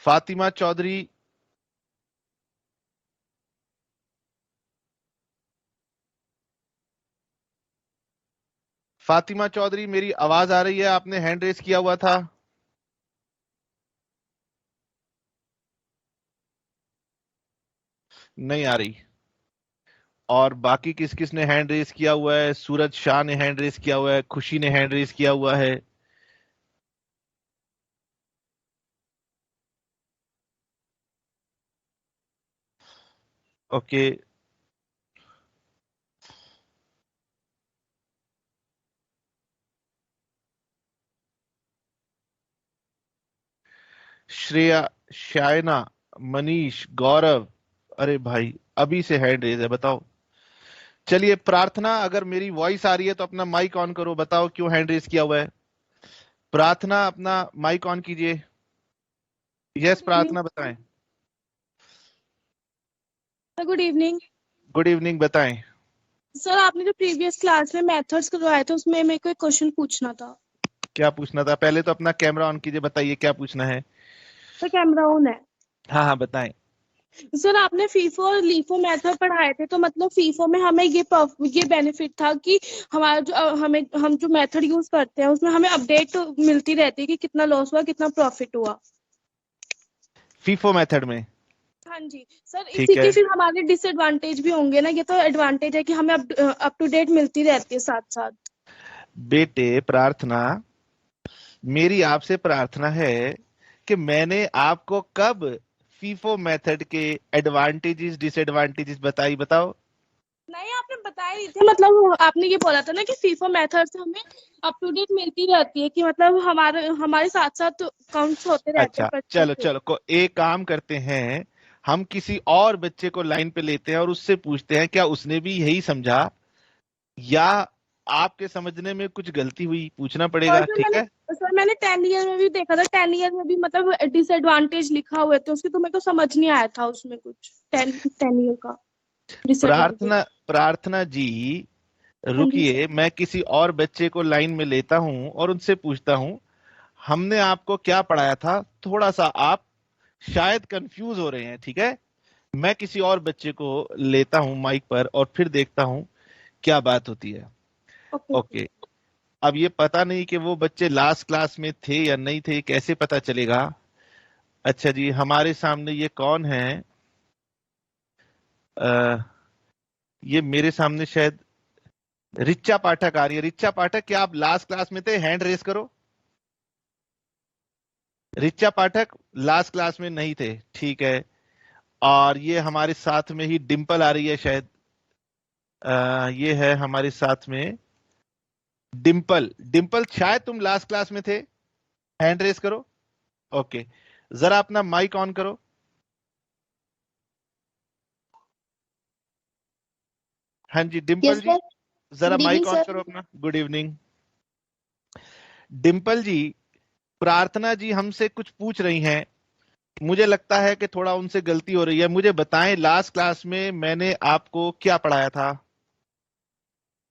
फातिमा चौधरी, फातिमा चौधरी मेरी आवाज आ रही है? आपने हैंड रेस किया हुआ था। नहीं आ रही। और बाकी किस किस ने हैंड रेस किया हुआ है? सूरज शाह ने हैंड रेस किया हुआ है, खुशी ने हैंड रेस किया हुआ है। ओके। श्रेया, शायना, मनीष, गौरव, अरे भाई अभी से हैंड रेस है, बताओ। चलिए प्रार्थना, अगर मेरी वॉइस आ रही है तो अपना माइक ऑन करो, बताओ क्यों हैंड रेस किया हुआ है। प्रार्थना अपना माइक ऑन कीजिए। यस प्रार्थना बताएं। गुड इवनिंग गुड इवनिंग, बताएं। सर। आपने जो प्रीवियस क्लास में मेथड्स करवाए थे उसमें मेरे को एक क्वेश्चन पूछना था। क्या पूछना था? पहले तो अपना कैमरा ऑन कीजिए, बताइए क्या पूछना है। तो कैमरा ऑन है। हाँ हाँ बताएं। सर आपने फीफो और लीफो मेथड पढ़ाए थे, तो मतलब फीफो में हमें ये बेनिफिट था कि हमारा जो हम जो मेथड यूज करते हैं उसमें हमें अपडेट मिलती रहती है कि कितना लॉस हुआ कितना प्रॉफिट हुआ। फीफो मेथड में? हाँ जी सर, इसी ठीक है। के फिर हमारे डिसएडवांटेज भी होंगे ना। ये तो एडवांटेज है कि हमें अप टू डेट मिलती रहती है साथ साथ। बेटे प्रार्थना, मेरी आपसे प्रार्थना है कि मैंने आपको कब फीफो मेथड के एडवांटेजेस डिसएडवांटेजेस बताई, बताओ। नहीं, आपने बताया ही थे। मतलब आपने ये बोला था ना कि फीफो मेथड से हमें अप टू डेट मिलती रहती है, कि मतलब हमारे हमारे साथ साथ काउंट्स होते रहते हैं अच्छा परचेज चलो के। चलो को एक काम करते हैं, हम किसी और बच्चे को लाइन पे लेते हैं और उससे पूछते हैं क्या उसने भी यही समझा, या आपके समझने में कुछ गलती हुई, पूछना और पड़ेगा, ठीक है। सर मैंने 10 ईयर में भी देखा था। 10 ईयर में भी मतलब डिसएडवांटेज लिखा हुए थे उसके, तो मेरे को समझ नहीं आया था उसमें कुछ 10 ईयर का डिसएडवांटेज। प्रार्थना, प्रार्थना जी हाँ जी सर। रुकिए, मैं किसी और बच्चे को लाइन में लेता हूं और उनसे पूछता हूं हमने आपको क्या पढ़ाया था। थोड़ा सा आप शायद कंफ्यूज हो रहे हैं, ठीक है। मैं किसी और बच्चे को लेता हूं माइक पर और फिर देखता हूं क्या बात होती है। Okay sir. ओके। अब ये पता नहीं कि वो बच्चे लास्ट क्लास में थे या नहीं थे, कैसे पता चलेगा। अच्छा जी, हमारे सामने ये कौन है? आ, ये मेरे सामने शायद रिचा पाठक आ रही है। रिचा पाठक, क्या आप लास्ट क्लास में थे? हैंड रेस करो। रिचा पाठक लास्ट क्लास में नहीं थे, ठीक है। और ये हमारे साथ में ही डिंपल आ रही है शायद। ये है हमारे साथ में डिंपल। डिंपल शायद तुम लास्ट क्लास में थे, हैंड रेस करो। ओके, जरा अपना माइक ऑन करो। हाँ जी डिंपल यस जी, सर। जरा good evening mike on sir. करो अपना। Good evening. डिंपल जी, प्रार्थना जी हमसे कुछ पूछ रही हैं, मुझे लगता है कि थोड़ा उनसे गलती हो रही है। मुझे बताएं लास्ट क्लास में मैंने आपको क्या पढ़ाया था।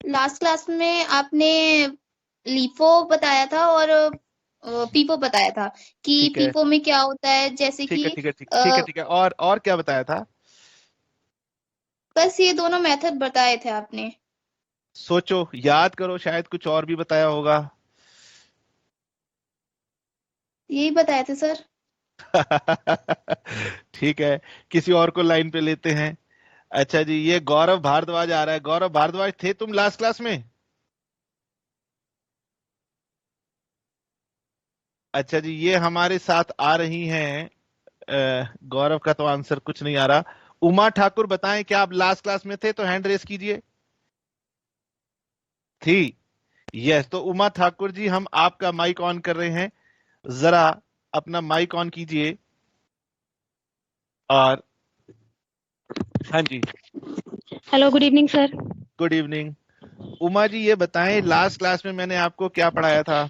लास्ट क्लास में आपने लीफो बताया था और पीफो बताया था कि ठीक है पीफो में क्या होता है, जैसे ठीक है कि ठीक है ठीक है ठीक है, और क्या बताया था? बस ये दोनों मेथड बताए थे आपने। सोचो, याद करो, शायद कुछ और भी बताया होगा। यही बताए थे सर। ठीक है, किसी और को लाइन पे लेते हैं। अच्छा जी, ये गौरव भारद्वाज आ रहा है। गौरव भारद्वाज, थे तुम लास्ट क्लास में? अच्छा जी, ये हमारे साथ आ रही हैं। गौरव का तो आंसर कुछ नहीं आ रहा। उमा ठाकुर बताएं, क्या आप लास्ट क्लास में थे? तो हैंड रेस कीजिए। थी? यस, तो उमा ठाकुर जी हम आपका माइक ऑन कर रहे हैं, जरा अपना माइक ऑन कीजिए। और हाँ जी, hello, good evening sir. Good evening. Uma ji ये बताएं लास्ट क्लास में मैंने आपको क्या पढ़ाया था?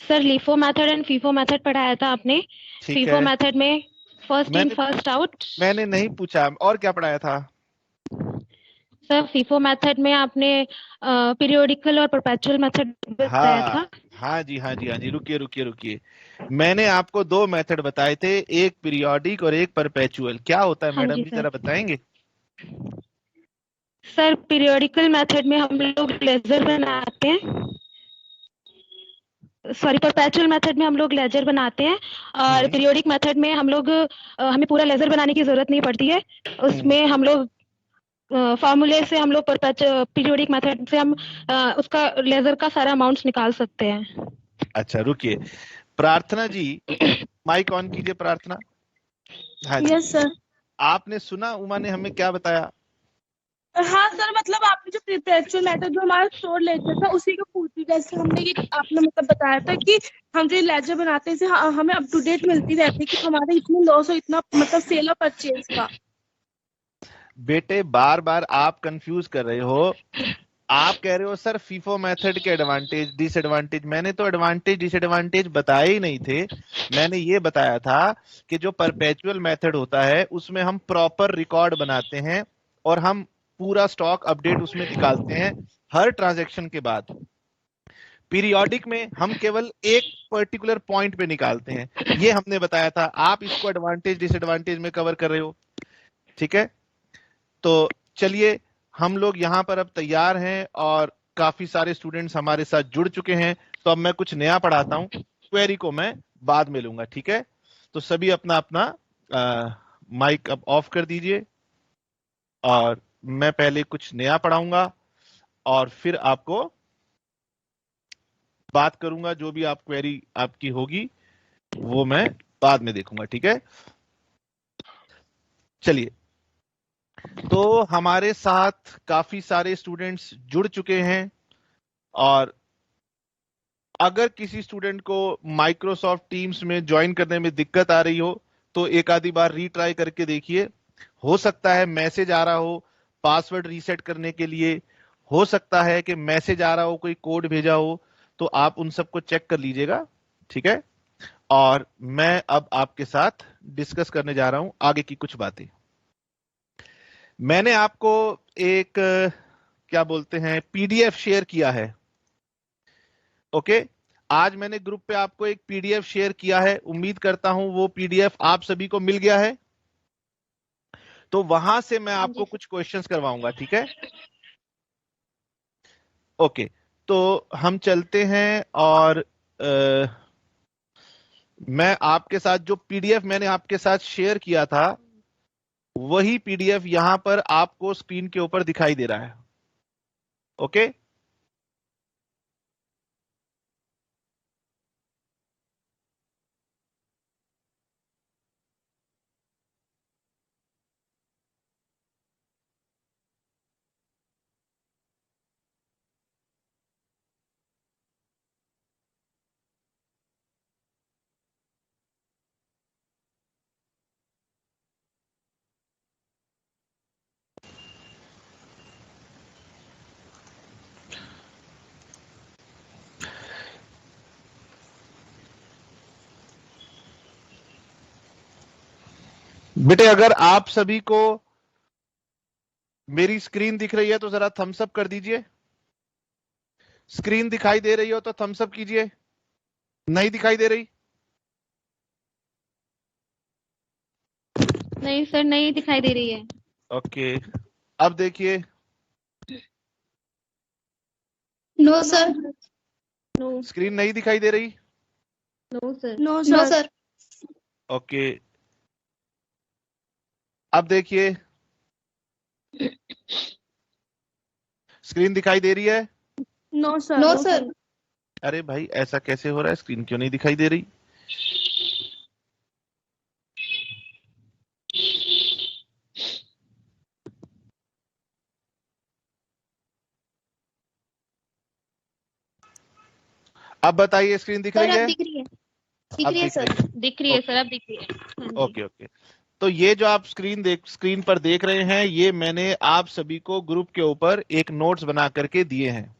Sir LIFO method and FIFO method पढ़ाया था आपने। ठीक फीफो है, मेथड में फर्स्ट इन मैंने फर्स्ट आउट। मैंने नहीं पूछा, और क्या पढ़ाया था? सर फीफो मेथड में आपने पीरियोडिकल और परपेचुअल मेथड बताया हाँ था। हाँ जी, हाँ जी, हाँ जी, रुकिए रुकिए रुकिए। मैंने आपको दो मेथड बताए थे, एक पीरियोडिक और एक परपेचुअल। क्या होता है हाँ मैडम जी जी, सर। जरा बताएंगे? सर पीरियोडिकल मेथड में हम लोग लेजर बनाते हैं, सॉरी परपेचुअल मेथड में हम लोग लेजर बनाते हैं, और पीरियोडिक मेथड में हम लोग हमें पूरा लेजर बनाने की जरूरत नहीं पड़ती है। उसमें हम लोग फॉर्मूले से हम लोग पीरियोडिक मेथड से हम उसका लेजर का सारा अमाउंट्स निकाल सकते हैं। अच्छा रुकिए, प्रार्थना जी माइक ऑन कीजिए। प्रार्थना, हाँ जी, यस सर। आपने सुना उमा ने हमें क्या बताया? हाँ सर, मतलब आपने जो परपेचुअल मेथड जो हमारा स्टोर लेजर था उसी को पूछी, जैसे हमने ये आपने मतलब बताया था कि हम जो लेजर बनाते हैं हमें अप टू डेट मिलती रहती है कि हमारे इतने लॉस और इतना मतलब सेल और परचेज का। बेटे बार बार आप कंफ्यूज कर रहे हो। आप कह रहे हो सर फीफो मेथड के एडवांटेज डिसएडवांटेज। मैंने तो एडवांटेज डिसएडवांटेज बताए ही नहीं थे। मैंने ये बताया था कि जो परपेचुअल मेथड होता है उसमें हम प्रॉपर रिकॉर्ड बनाते हैं और हम पूरा स्टॉक अपडेट उसमें निकालते हैं हर ट्रांजैक्शन के बाद। पीरियोडिक में हम केवल एक पर्टिकुलर पॉइंट पे निकालते हैं, ये हमने बताया था। आप इसको एडवांटेज डिसएडवांटेज में कवर कर रहे हो, ठीक है? तो चलिए, हम लोग यहाँ पर अब तैयार हैं और काफी सारे स्टूडेंट्स हमारे साथ जुड़ चुके हैं। तो अब मैं कुछ नया पढ़ाता हूँ, क्वेरी को मैं बाद में लूंगा, ठीक है? तो सभी अपना अपना माइक अब ऑफ कर दीजिए और मैं पहले कुछ नया पढ़ाऊंगा और फिर आपको बात करूंगा। जो भी आप क्वेरी आपकी होगी वो मैं बाद में देखूंगा, ठीक है? चलिए, तो हमारे साथ काफी सारे स्टूडेंट्स जुड़ चुके हैं और अगर किसी स्टूडेंट को माइक्रोसॉफ्ट टीम्स में ज्वाइन करने में दिक्कत आ रही हो तो एक आधी बार रीट्राई करके देखिए। हो सकता है मैसेज आ रहा हो पासवर्ड रीसेट करने के लिए, हो सकता है कि मैसेज आ रहा हो कोई कोड भेजा हो, तो आप उन सबको चेक कर लीजिएगा, ठीक है? और मैं अब आपके साथ डिस्कस करने जा रहा हूं आगे की कुछ बातें। मैंने आपको एक क्या बोलते हैं पीडीएफ शेयर किया है, ओके? आज मैंने ग्रुप पे आपको एक पीडीएफ शेयर किया है, उम्मीद करता हूं वो पीडीएफ आप सभी को मिल गया है। तो वहां से मैं हाँ जी आपको सर। कुछ क्वेश्चंस करवाऊंगा, ठीक है? ओके, तो हम चलते हैं और मैं आपके साथ जो पीडीएफ मैंने आपके साथ शेयर किया था वही पीडीएफ यहां पर आपको स्क्रीन के ऊपर दिखाई दे रहा है, ओके? बेटे अगर आप सभी को मेरी स्क्रीन दिख रही है तो जरा थम्स अप कर दीजिए। स्क्रीन दिखाई दे रही हो तो थम्स अप कीजिए। नहीं दिखाई दे रही? नहीं सर, नहीं दिखाई दे रही है। ओके, अब देखिए। No sir. नो। स्क्रीन नहीं दिखाई दे रही? No sir. No no sir. Sir. Okay, अब देखिए। स्क्रीन दिखाई दे रही है? No sir. No sir. अरे भाई ऐसा कैसे हो रहा है, स्क्रीन क्यों नहीं दिखाई दे रही? अब बताइए, स्क्रीन दिख सर रही अब है? दिख रही है, दिख अब रही है दिख सर। रही है? दिख रही है सर, अब दिख रही है। हाँ जी। Okay okay. तो ये जो आप स्क्रीन पर देख रहे हैं ये मैंने आप सभी को ग्रुप के ऊपर एक नोट्स बना करके दिए हैं।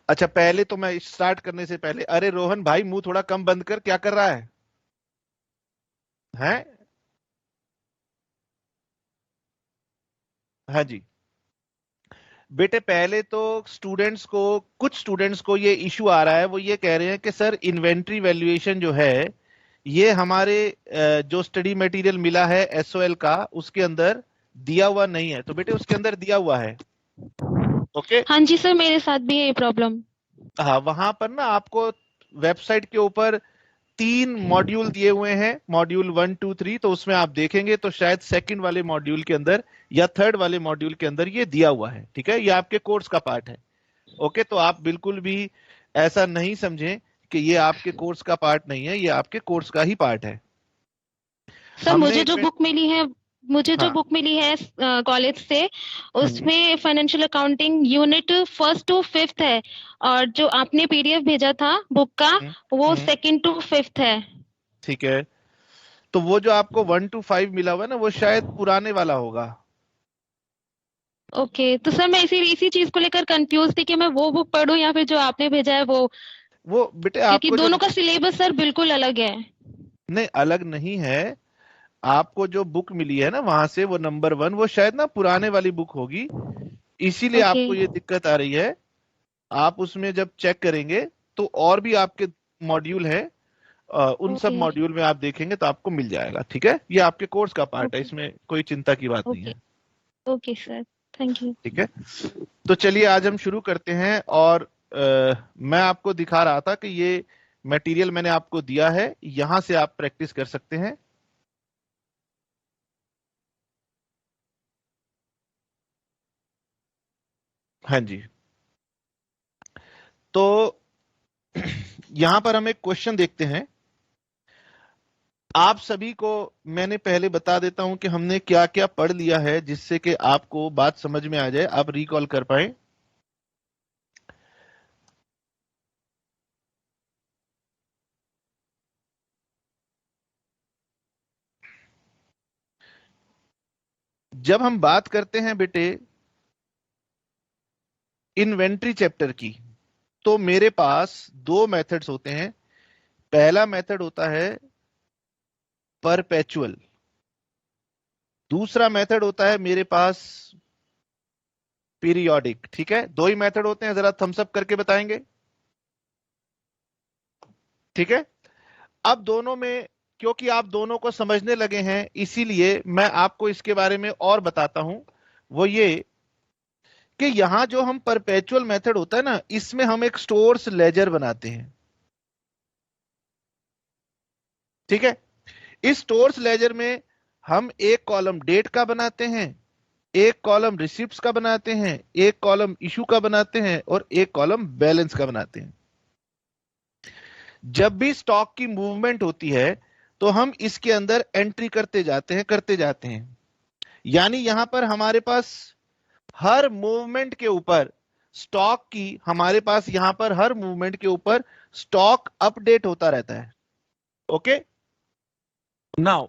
अच्छा, पहले तो मैं स्टार्ट करने से पहले, अरे रोहन भाई मुंह थोड़ा कम बंद कर, क्या कर रहा है? हैं? हाँ जी। बेटे पहले तो कुछ स्टूडेंट्स को ये इशू आ रहा है, वो ये कह रहे हैं कि सर इन्वेंट्री वैल्यूएशन जो है ये हमारे जो स्टडी मटेरियल मिला है एसओएल का उसके अंदर दिया हुआ नहीं है। तो बेटे उसके अंदर दिया हुआ है। ओके हाँ जी सर, मेरे साथ भी है ये प्रॉब्लम। हाँ, वहां पर ना आपको वेबसाइट के ऊपर 3 मॉड्यूल दिए हुए हैं, मॉड्यूल 1 2 3। तो उसमें आप देखेंगे तो शायद सेकंड वाले मॉड्यूल के अंदर या थर्ड वाले मॉड्यूल के अंदर ये दिया हुआ है। ठीक है, ये आपके कोर्स का पार्ट है। ओके, तो आप बिल्कुल भी ऐसा नहीं समझें कि ये आपके कोर्स का पार्ट नहीं है, ये आपके कोर्स का ही पार्ट है। सर हमने मुझे जो इसमें- बुक मिली है, हाँ। बुक मिली है कॉलेज से, उसमें financial accounting unit 1st to 5th है, और जो आपने पीडीएफ भेजा था बुक का वो 2nd to 5th है। ठीक है, तो वो जो आपको 1 to 5 मिला हुआ है ना वो शायद पुराने वाला होगा। ओके, तो सर मैं इसी चीज को लेकर कंफ्यूज थी कि मैं वो बुक पढूं या फिर जो आपने भेजा है वो बेटे क्योंकि आपको दोनों का सिलेबस सर बिल्कुल अलग है। नहीं, अलग नहीं है। आपको जो बुक मिली है ना वहां से, वो नंबर 1 वो शायद ना पुराने वाली बुक होगी, इसीलिए ओके। आपको ये दिक्कत आ रही है। आप उसमें जब चेक करेंगे तो और भी आपके मॉड्यूल है, उन सब ओके। मॉड्यूल में आप देखेंगे तो आपको मिल जाएगा। ठीक है, ये आपके कोर्स का पार्ट है, ओके। इसमें कोई चिंता की बात नहीं ओके। है। Okay sir, thank you. ठीक है, तो चलिए आज हम शुरू करते हैं। और मैं आपको दिखा रहा था कि ये मटेरियल मैंने आपको दिया है, यहां से आप प्रैक्टिस कर सकते हैं। हाँ जी, तो यहां पर हम एक क्वेश्चन देखते हैं। आप सभी को मैंने पहले बता देता हूं कि हमने क्या क्या पढ़ लिया है, जिससे कि आपको बात समझ में आ जाए, आप रिकॉल कर पाए। जब हम बात करते हैं बेटे इन्वेंट्री चैप्टर की, तो मेरे पास 2 मेथड्स होते हैं। पहला मेथड होता है परपेचुअल, दूसरा मेथड होता है मेरे पास पीरियोडिक। ठीक है, 2 ही मेथड होते हैं, जरा थम्स अप करके बताएंगे। ठीक है, अब दोनों में क्योंकि आप दोनों को समझने लगे हैं, इसीलिए मैं आपको इसके बारे में और बताता हूं। वो ये कि यहां जो हम परपेचुअल मेथड होता है ना, इसमें हम एक स्टोर्स लेजर बनाते हैं। ठीक है, इस स्टोर्स लेजर में हम एक कॉलम डेट का बनाते हैं, एक कॉलम रिसिप्ट्स का बनाते हैं, एक कॉलम इशू का बनाते हैं और एक कॉलम बैलेंस का बनाते हैं। जब भी स्टॉक की मूवमेंट होती है तो हम इसके अंदर एंट्री करते जाते हैं। यानी यहां पर हमारे पास हर मूवमेंट के ऊपर स्टॉक की, हमारे पास यहां पर हर मूवमेंट के ऊपर स्टॉक अपडेट होता रहता है। ओके, नाउ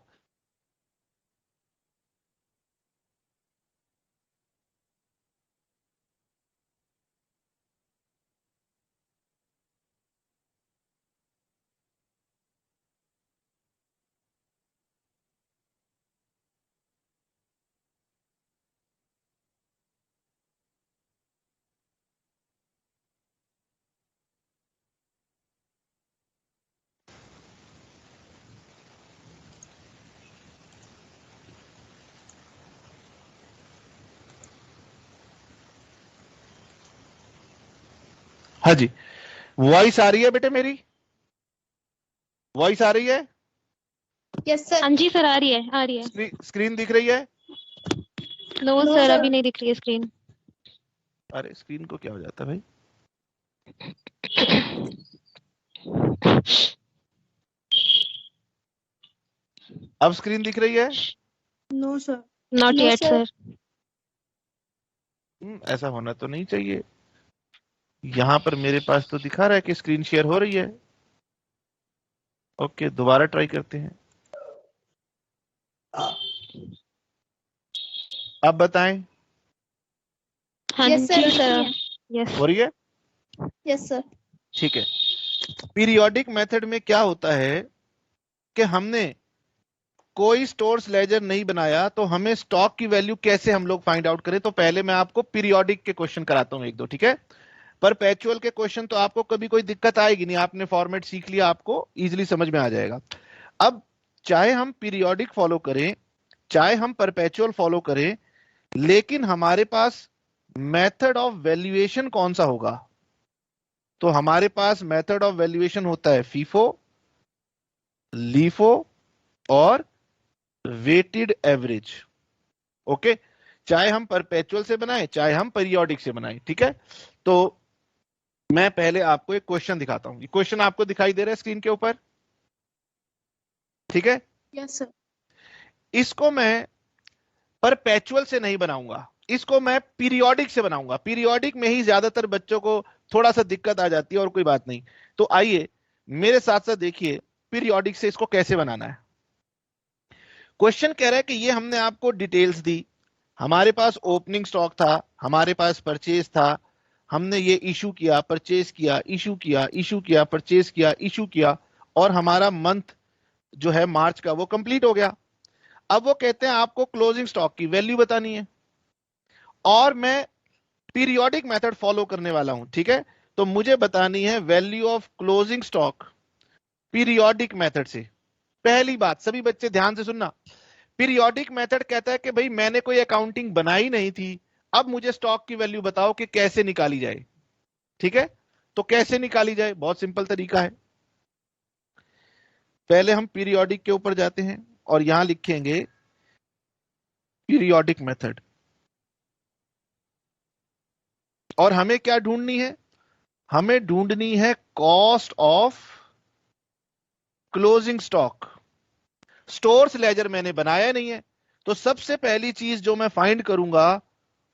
हाँ जी, वॉइस आ रही है बेटे? मेरी वॉइस आ रही है? Yes sir. हाँ जी सर, आ रही है, आ रही है। स्क्रीन दिख रही है? No no sir, sir. अभी नहीं दिख रही है स्क्रीन। अरे स्क्रीन को क्या हो जाता है भाई? अब स्क्रीन दिख रही है? No sir. Not no yet sir. Sir. ऐसा होना तो नहीं चाहिए। यहां पर मेरे पास तो दिखा रहा है कि स्क्रीन शेयर हो रही है। ओके, दोबारा ट्राई करते हैं। अब बताएं, हाँ यस सर, जी दिख रही सर। है। यस। हो रही है? Yes sir. ठीक है, पीरियोडिक मेथड में क्या होता है कि हमने कोई स्टोर्स लेजर नहीं बनाया तो हमें स्टॉक की वैल्यू कैसे हम लोग फाइंड आउट करें? तो पहले मैं आपको पीरियोडिक के क्वेश्चन कराता हूं एक दो, ठीक है? परपेचुअल के क्वेश्चन तो आपको कभी कोई दिक्कत आएगी नहीं, आपने फॉर्मेट सीख लिया, आपको इजीली समझ में आ जाएगा। अब चाहे हम पीरियोडिक फॉलो करें चाहे हम परपेचुअल फॉलो करें, लेकिन हमारे पास मेथड ऑफ वैल्यूएशन कौन सा होगा? तो हमारे पास मेथड ऑफ वैल्यूएशन होता है फीफो, लीफो और वेटेड एवरेज। ओके, चाहे हम परपेचुअल से बनाएं चाहे हम पीरियोडिक से बनाएं, ठीक है? तो मैं पहले आपको एक क्वेश्चन दिखाता हूं। ये क्वेश्चन आपको दिखाई दे रहा है स्क्रीन के ऊपर, ठीक है? Yes sir. इसको मैं परपेचुअल से नहीं बनाऊंगा, इसको मैं पीरियोडिक से बनाऊंगा। पीरियोडिक में ही ज्यादातर बच्चों को थोड़ा सा दिक्कत आ जाती है, और कोई बात नहीं। तो आइए मेरे साथ साथ देखिए पीरियोडिक से इसको कैसे बनाना है। क्वेश्चन कह रहा है कि ये हमने आपको डिटेल्स दी, हमारे पास ओपनिंग स्टॉक था, हमारे पास परचेज था, हमने ये इशू किया, परचेज किया, इशू किया, इशू किया, परचेज किया, इशू किया, और हमारा मंथ जो है मार्च का वो कंप्लीट हो गया। अब वो कहते हैं आपको क्लोजिंग स्टॉक की वैल्यू बतानी है, और मैं पीरियोडिक मेथड फॉलो करने वाला हूं, ठीक है? तो मुझे बतानी है value of closing stock periodic method से। पहली बात, सभी बच्चे ध्यान से सुनना, पीरियोडिक मेथड कहता है कि भाई मैंने कोई अकाउंटिंग बनाई नहीं थी, अब मुझे स्टॉक की वैल्यू बताओ कि कैसे निकाली जाए, ठीक है? तो कैसे निकाली जाए, बहुत सिंपल तरीका है। पहले हम पीरियोडिक के ऊपर जाते हैं और यहां लिखेंगे पीरियोडिक मेथड, और हमें क्या ढूंढनी है? हमें ढूंढनी है cost of closing stock. Stores ledger मैंने बनाया नहीं है, तो सबसे पहली चीज जो मैं फाइंड करूंगा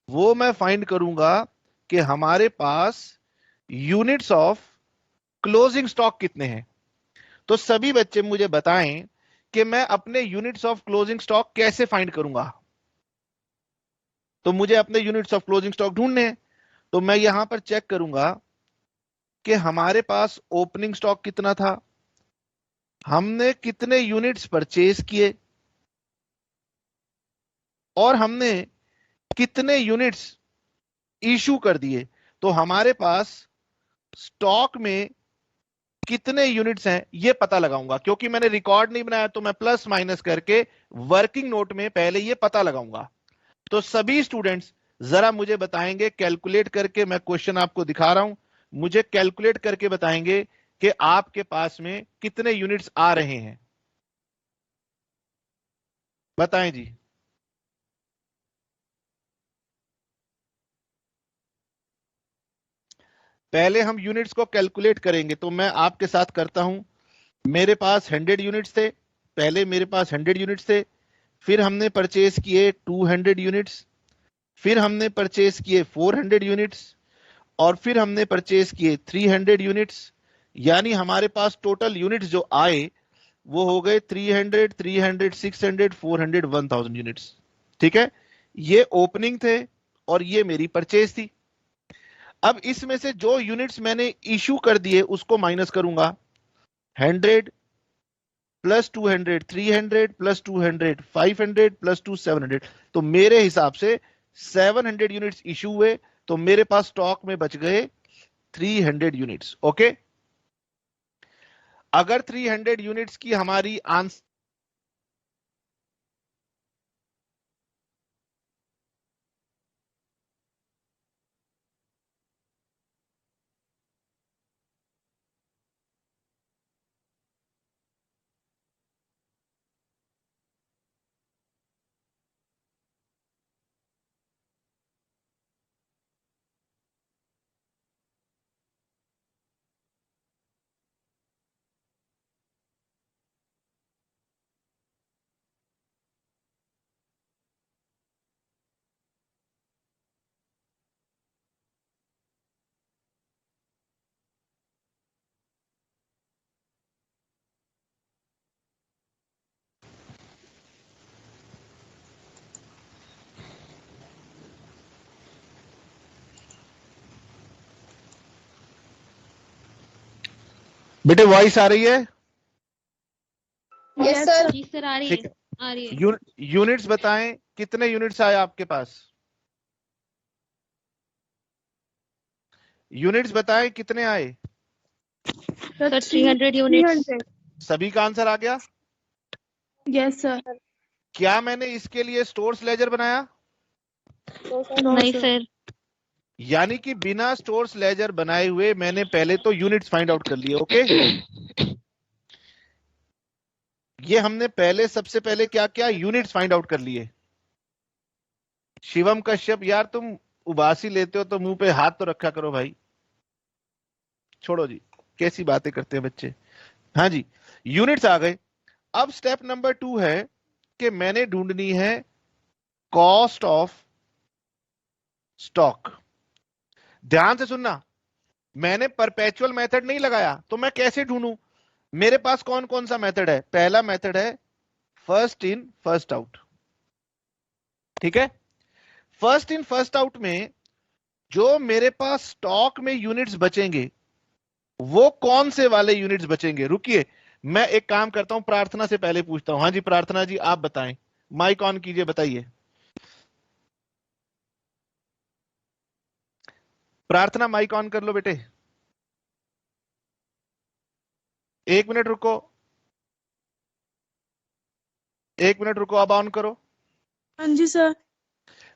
वो मैं फाइंड करूंगा कि हमारे पास यूनिट्स ऑफ क्लोजिंग स्टॉक कितने हैं। तो सभी बच्चे मुझे बताएं कि मैं अपने यूनिट्स ऑफ क्लोजिंग स्टॉक कैसे फाइंड करूंगा। तो मुझे अपने यूनिट्स ऑफ क्लोजिंग स्टॉक ढूंढने हैं, तो मैं यहां पर चेक करूंगा कि हमारे पास ओपनिंग स्टॉक कितना था, हमने कितने यूनिट्स परचेज किए, और हमने कितने यूनिट्स इशू कर दिए। तो हमारे पास स्टॉक में कितने यूनिट्स हैं ये पता लगाऊंगा। क्योंकि मैंने रिकॉर्ड नहीं बनाया तो मैं प्लस माइनस करके वर्किंग नोट में पहले ये पता लगाऊंगा। तो सभी स्टूडेंट्स जरा मुझे बताएंगे कैलकुलेट करके, मैं क्वेश्चन आपको दिखा रहा हूं, मुझे कैलकुलेट करके बताएंगे कि आपके पास में कितने यूनिट्स आ रहे हैं। बताएं जी। पहले हम यूनिट्स को कैलकुलेट करेंगे, तो मैं आपके साथ करता हूं। मेरे पास 100 यूनिट्स थे, पहले मेरे पास 100 यूनिट्स थे, फिर हमने परचेज किए 200 यूनिट्स, फिर हमने परचेज किए 400 यूनिट्स, और फिर हमने परचेज किए 300 यूनिट्स। यानी हमारे पास टोटल यूनिट्स जो आए वो हो गए 300, 300, 600, 400, 1000 यूनिट्स, ठीक है? ये ओपनिंग थे और ये मेरी परचेज थी। अब इसमें से जो यूनिट्स मैंने इशू कर दिए उसको माइनस करूंगा। 100 प्लस 200 300 प्लस 200 500 प्लस 2 700। तो मेरे हिसाब से 700 यूनिट्स इशू हुए, तो मेरे पास स्टॉक में बच गए 300 यूनिट्स। ओके, अगर 300 यूनिट्स की हमारी आंसर बेटे वॉइस आ रही है? Yes sir. जी सर, आ रही ठीक है। है, आ रही है। यूनिट्स बताएं, कितने यूनिट्स आए आपके पास? यूनिट्स बताएं कितने आए? Sir 300 units. 300। सभी का आंसर आ गया? Yes sir. क्या मैंने इसके लिए स्टोर्स लेजर बनाया? नो नहीं सर। सर। यानी कि बिना स्टोर्स लेजर बनाए हुए मैंने पहले तो यूनिट्स फाइंड आउट कर लिए। ओके, ये हमने पहले सबसे पहले क्या किया? यूनिट्स फाइंड आउट कर लिए। शिवम कश्यप, यार तुम उबासी लेते हो तो मुंह पे हाथ तो रखा करो भाई। छोड़ो जी, कैसी बातें करते हैं बच्चे। हाँ जी, यूनिट्स आ गए। अब स्टेप नंबर 2 है कि मैंने ढूंढनी है कॉस्ट ऑफ स्टॉक। ध्यान से सुनना, मैंने परपेचुअल मेथड नहीं लगाया, तो मैं कैसे ढूंढूं? मेरे पास कौन कौन सा मेथड है? पहला मेथड है फर्स्ट इन फर्स्ट आउट। ठीक है, फर्स्ट इन फर्स्ट आउट में जो मेरे पास स्टॉक में यूनिट्स बचेंगे वो कौन से वाले यूनिट्स बचेंगे? रुकिए, मैं एक काम करता हूं, प्रार्थना से पहले पूछता हूं। हाँ जी प्रार्थना जी, आप बताएं, माइक ऑन कीजिए, बताइए। प्रार्थना माइक ऑन कर लो बेटे। 1 मिनट रुको, 1 मिनट रुको, अब ऑन करो। हाँ जी सर।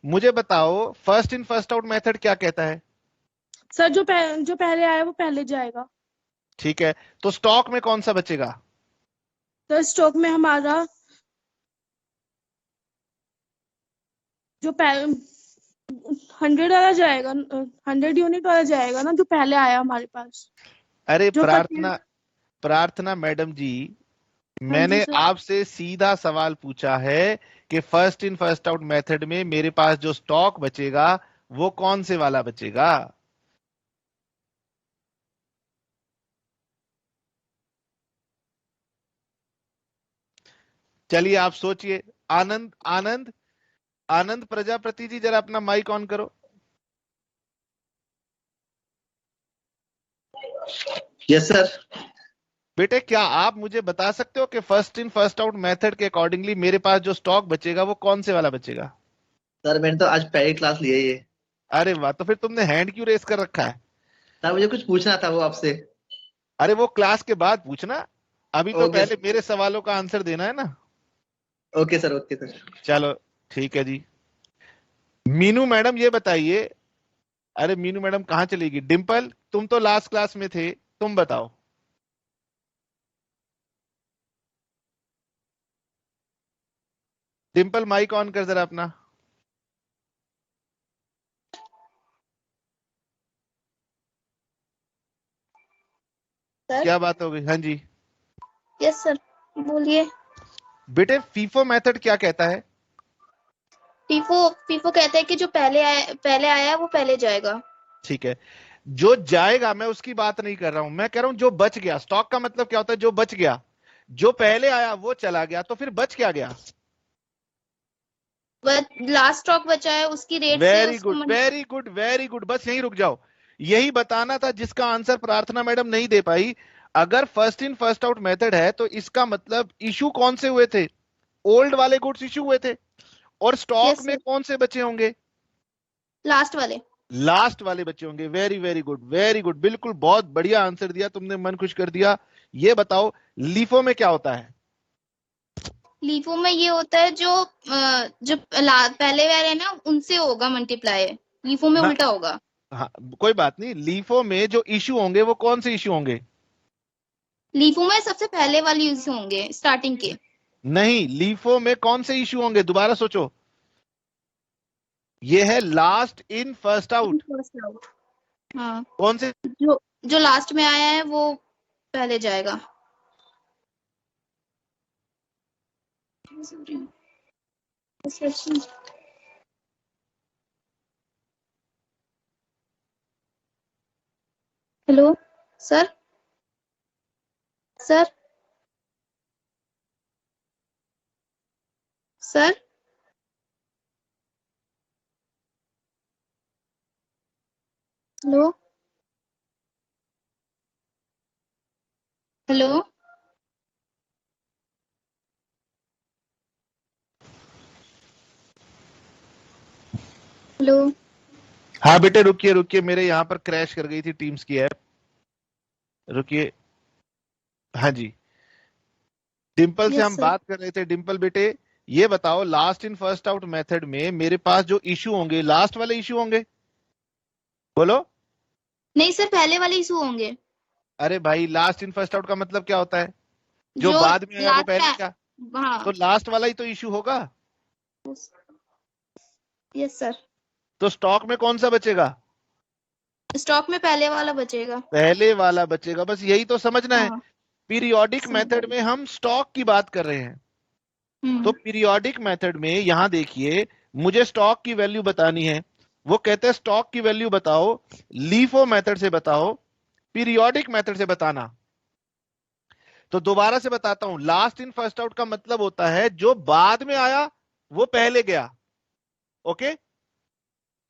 मुझे बताओ first in first out method क्या कहता है? सर जो पहले आया वो पहले जाएगा। ठीक है, तो स्टॉक में कौन सा बचेगा? सर स्टॉक में हमारा जो 100 वाला जाएगा, 100 यूनिट वाला जाएगा ना, जो पहले आया हमारे पास। अरे जो प्रार्थना, प्रार्थना मैडम जी, हाँ जी मैंने सर। आपसे सीधा सवाल पूछा है कि first in first out method में मेरे पास जो स्टॉक बचेगा वो कौन से वाला बचेगा? चलिए आप सोचिए। आनंद आनंद आनंद प्रजापति जी, जरा अपना माइक ऑन करो। Yes sir. बेटे क्या आप मुझे बता सकते हो कि first in first out method के अकॉर्डिंगली मेरे पास जो स्टॉक बचेगा वो कौन से वाला बचेगा? सर मैंने तो आज पहली क्लास ली है ये। अरे वाह, तो फिर तुमने हैंड क्यों रेस कर रखा है? सर मुझे कुछ पूछना था वो आपसे। अरे वो क्लास के बाद पूछना, अभी तो ओके पहले मेरे सवालों का आंसर देना है ना। Okay sir. Okay sir. चलो ठीक है जी। मीनू मैडम ये बताइए, अरे मीनू मैडम कहाँ चलेगी? डिंपल, तुम तो लास्ट क्लास में थे, तुम बताओ। डिंपल माइक ऑन कर जरा अपना। सर। क्या बात हो गई? हाँ जी यस सर, बोलिए। बेटे, फीफो मेथड क्या कहता है? फीफो फीफो कहता है कि जो पहले आया है वो पहले जाएगा। ठीक है, जो जाएगा मैं उसकी बात नहीं कर रहा हूं, मैं कह रहा हूं जो बच गया। स्टॉक का मतलब क्या होता है? जो बच गया, जो पहले आया वो चला गया, तो फिर बच क्या गया? लास्ट स्टॉक बचा है, उसकी रेट से वेरी उसको good very good very good, बस यहीं रुक जाओ। यही बताना था जिसका आंसर प्रार्थना मैडम नहीं दे पाई। अगर first in first out method है तो इसका मतलब इशू कौन से हुए थे? ओल्ड वाले गुड्स इशू हुए थे, और स्टॉक यस में सर, कौन से बचे होंगे? लास्ट वाले। लास्ट वाले बचे होंगे। Very very good very good, बिल्कुल बहुत बढ़िया आंसर दिया तुमने, मन खुश कर दिया। ये बताओ लीफो में क्या होता है? लीफो में ये होता है जो पहले वाले है ना उनसे होगा मल्टीप्लाई। लीफो में हाँ, उल्टा होगा। हाँ कोई बात नहीं, लीफो में जो इशू होंगे वो कौन से इशू होंगे? लीफो में सबसे पहले वाले यूज होंगे, स्टार्टिंग के। नहीं, लीफो में कौन से इशू होंगे? दोबारा सोचो, ये है लास्ट इन फर्स्ट आउट। हाँ, कौन से? जो जो लास्ट में आया है वो पहले जाएगा। Hello sir. Sir. Sir. Hello. Hello. Hello. हाँ बेटे रुकिए रुकिए, मेरे यहाँ पर क्रैश कर गई थी टीम्स की ऐप, रुकिए। हाँ जी, डिंपल से यस हम सर। बात कर रहे थे। डिंपल बेटे ये बताओ, last in first out method में मेरे पास जो इशू होंगे, लास्ट वाले इशू होंगे, बोलो। नहीं सर, पहले वाले इशू होंगे। अरे भाई, लास्ट इन फर्स्ट आउट का मतलब क्या होता है? जो जो बाद में आया वो लास्ट पहले में। क्या? हाँ। तो लास्ट वाला ही तो इशू होगा। Yes sir. तो स्टॉक में कौन सा बचेगा? स्टॉक में पहले वाला बचेगा। पहले वाला बचेगा, बस यही तो समझना है। हाँ। पीरियोडिक समझ मेथड गई। में हम स्टॉक की बात कर रहे हैं। तो पीरियोडिक मेथड में यहां देखिए, मुझे स्टॉक की वैल्यू बतानी है। वो कहते हैं स्टॉक की वैल्यू बताओ, लीफो मेथड से बताओ, पीरियोडिक मेथड से बताना। तो दोबारा से बताता हूं, लास्ट इन फर्स्ट आउट का मतलब होता है जो बाद में आया वो पहले गया। ओके,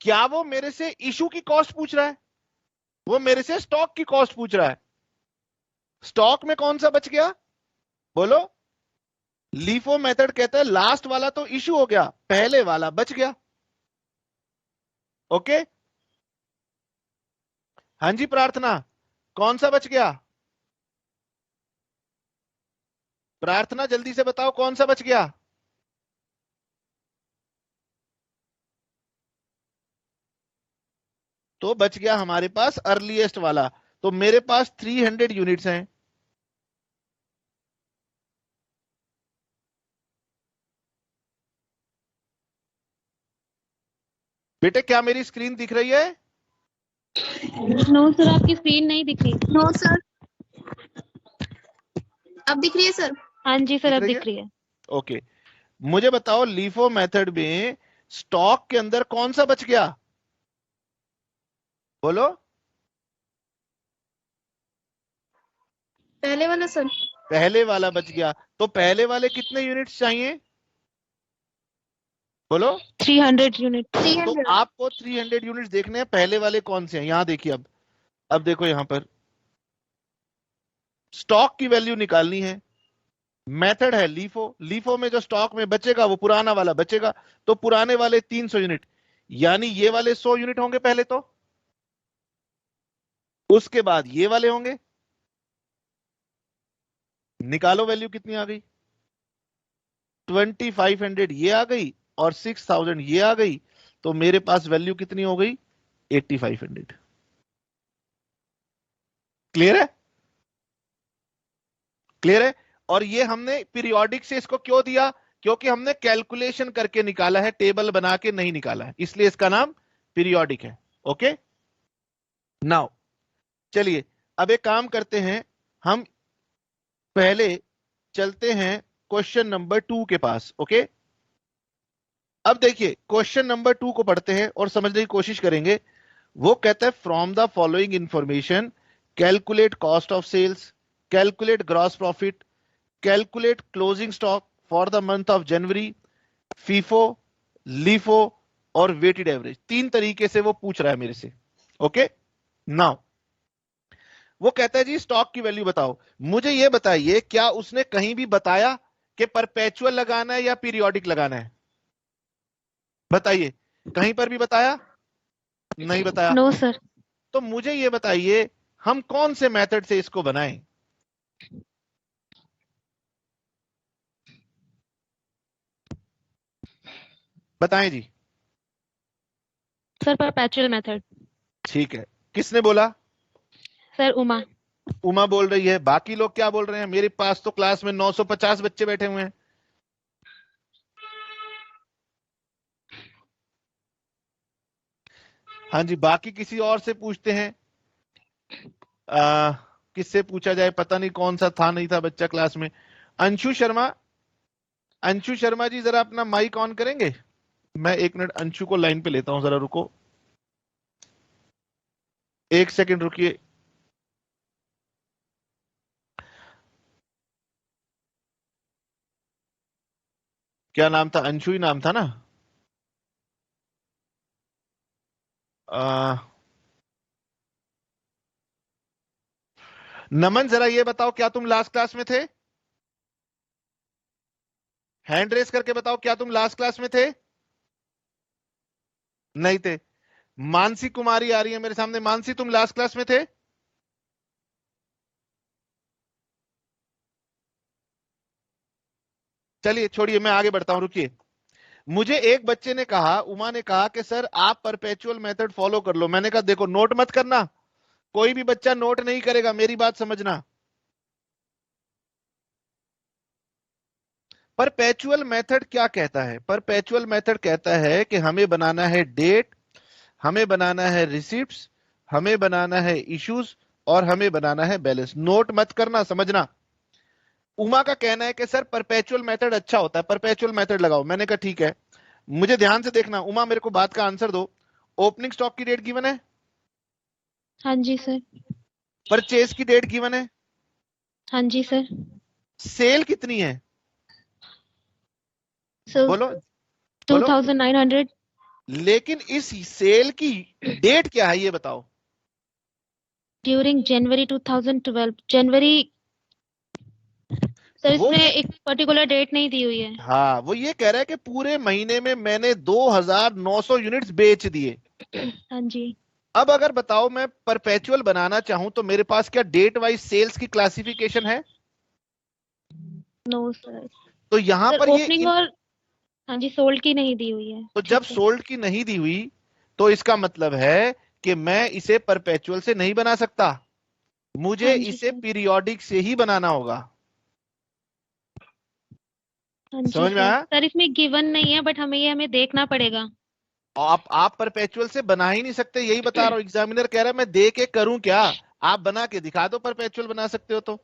क्या वो मेरे से इशू की कॉस्ट पूछ रहा है? वो मेरे से स्टॉक की कॉस्ट पूछ रहा है। स्टॉक में कौन सा बच गया, बोलो। लीफो मेथड कहता है लास्ट वाला तो इशू हो गया, पहले वाला बच गया। ओके, हाँ जी प्रार्थना, कौन सा बच गया? प्रार्थना जल्दी से बताओ कौन सा बच गया? तो बच गया हमारे पास अर्लीएस्ट वाला। तो मेरे पास 300 यूनिट्स हैं। बेटे क्या मेरी स्क्रीन दिख रही है? नो सर, आपकी स्क्रीन नहीं दिख रही। No sir. अब दिख रही है सर। हाँ जी सर, दिख अब रही दिख रही है। ओके, मुझे बताओ लीफो मेथड में स्टॉक के अंदर कौन सा बच गया, बोलो। पहले वाला सर। पहले वाला बच गया। तो पहले वाले कितने यूनिट्स चाहिए, बोलो। 300 यूनिट। तो 300। आपको 300 यूनिट्स देखने हैं, पहले वाले कौन से हैं यहां देखिए। अब देखो यहां पर स्टॉक की वैल्यू निकालनी है। मेथड है लीफो, लीफो में जो स्टॉक में बचेगा वो पुराना वाला बचेगा। तो पुराने वाले 300 यूनिट, यानी ये वाले 100 यूनिट होंगे पहले, तो उसके बाद ये वाले होंगे। निकालो वैल्यू कितनी आ गई, 2500 ये आ गई और 6000 ये आ गई। तो मेरे पास वैल्यू कितनी हो गई, 8500। क्लियर है? क्लियर है? और ये हमने पीरियोडिक से इसको क्यों दिया, क्योंकि हमने कैलकुलेशन करके निकाला है, टेबल बना के नहीं निकाला है, इसलिए इसका नाम पीरियोडिक है। ओके, नाउ चलिए अब एक काम करते हैं, हम पहले चलते हैं क्वेश्चन नंबर 2 के पास। ओके, अब देखिए क्वेश्चन नंबर 2 को पढ़ते हैं और समझने की कोशिश करेंगे। वो कहता है from the following information calculate cost of sales, calculate gross profit, calculate closing stock for the month of January, FIFO, LIFO और वेटेड एवरेज। 3 तरीके से वो पूछ रहा है मेरे से। ओके, नाउ वो कहता है जी स्टॉक की वैल्यू बताओ। मुझे ये बताइए, क्या उसने कहीं भी बताया कि परपेचुअल लगाना है या पीरियोडिक लगाना है? बताइए, कहीं पर भी बताया? नहीं बताया। No sir. तो मुझे ये बताइए हम कौन से मेथड से इसको बनाएं? बताएं जी। Sir perpetual method. ठीक है, किसने बोला? सर उमा। उमा बोल रही है। बाकी लोग क्या बोल रहे हैं? मेरे पास तो क्लास में 950 बच्चे बैठे हुए हैं। हाँ जी, बाकी किसी और से पूछते हैं। किससे पूछा जाए, पता नहीं कौन सा था, नहीं था बच्चा क्लास में। अंशु शर्मा, अंशु शर्मा जी जरा अपना माइक ऑन करेंगे? मैं 1 मिनट अंशु को लाइन पे लेता हूं, जरा रुको, 1 सेकंड रुकिए। क्या नाम था? अंशु ही नाम था ना? नमन जरा ये बताओ, क्या तुम लास्ट क्लास में थे? हैंड रेस करके बताओ, क्या तुम लास्ट क्लास में थे? नहीं थे। मानसी कुमारी आ रही है मेरे सामने। मानसी, तुम लास्ट क्लास में थे? चलिए छोड़िए, मैं आगे बढ़ता हूं, रुकिए। मुझे एक बच्चे ने कहा, उमा ने कहा कि सर आप परपेचुअल मेथड फॉलो कर लो। मैंने कहा देखो, नोट मत करना, कोई भी बच्चा नोट नहीं करेगा, मेरी बात समझना। परपेचुअल मेथड क्या कहता है? परपेचुअल मेथड कहता है कि हमें बनाना है डेट, हमें बनाना है रिसीप्ट्स, हमें बनाना है इश्यूज, और हमें बनाना है बैलेंस। नोट मत करना, समझना। उमा का कहना है कि सर परपेचुअल मेथड अच्छा होता है, परपेचुअल मेथड लगाओ। मैंने कहा ठीक है। मुझे ध्यान से देखना, उमा मेरे को बात का आंसर दो। ओपनिंग स्टॉक की डेट गिवन है, हाँ जी सर। परचेज की डेट गिवन है, हाँ जी सर। सेल कितनी है? सो बोलो बोलो। 2900। लेकिन इस सेल की डेट क्या है ये बताओ। ड्यूरिंग जनवरी 2012। जनवरी सर, वो इसमें ये, एक पर्टिकुलर डेट नहीं दी हुई है। हाँ, वो ये कह रहा है कि पूरे महीने में मैंने 2900 यूनिट्स बेच दिए। हाँ जी। अब अगर बताओ मैं परपेचुअल बनाना चाहूं तो मेरे पास क्या डेट वाइज सेल्स की क्लासिफिकेशन है? No sir. तो यहां सर पर ये ओपनिंग और हाँ जी सोल्ड की नहीं दी हुई है। तो ठीक जब है। सोल्ड की नहीं दी हुई तो इसका मतलब है कि मैं इसे परपेचुअल से नहीं बना सकता, मुझे हाँ जी इसे सर। पीरियोडिक से ही बनाना होगा। हाँ जी समझ में सर। आया? सर इसमें गिवन नहीं है, बट हमें देखना पड़ेगा। आप परपेचुअल से बना ही नहीं सकते, यही बता रहा हूं। एग्जामिनर कह रहा है मैं दे के करूं क्या? आप बना के दिखा दो, परपेचुअल बना सकते हो तो।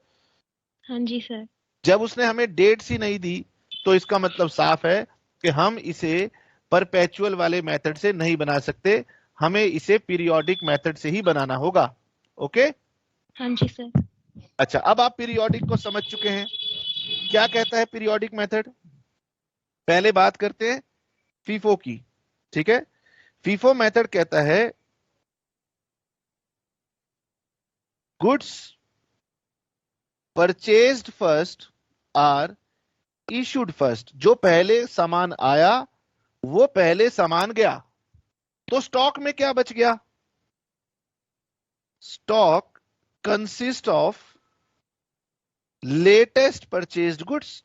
हाँ जी सर। जब उसने हमें डेट्स ही नहीं दी तो इसका मतलब साफ है कि हम इसे परपेचुअल वाले मेथड से नहीं बना सकते, हमें इसे पीरियोडिक मेथड से ही बनाना होगा। ओके? हाँ जी सर। अच्छा, अब आप पीरियोडिक को समझ चुके हैं। क्या कहता है पीरियोडिक मेथड? पहले बात करते हैं फीफो की। ठीक है? फीफो मेथड कहता है goods purchased first are issued first. जो पहले सामान आया वो पहले सामान गया, तो स्टॉक में क्या बच गया? Stock consist of latest purchased goods,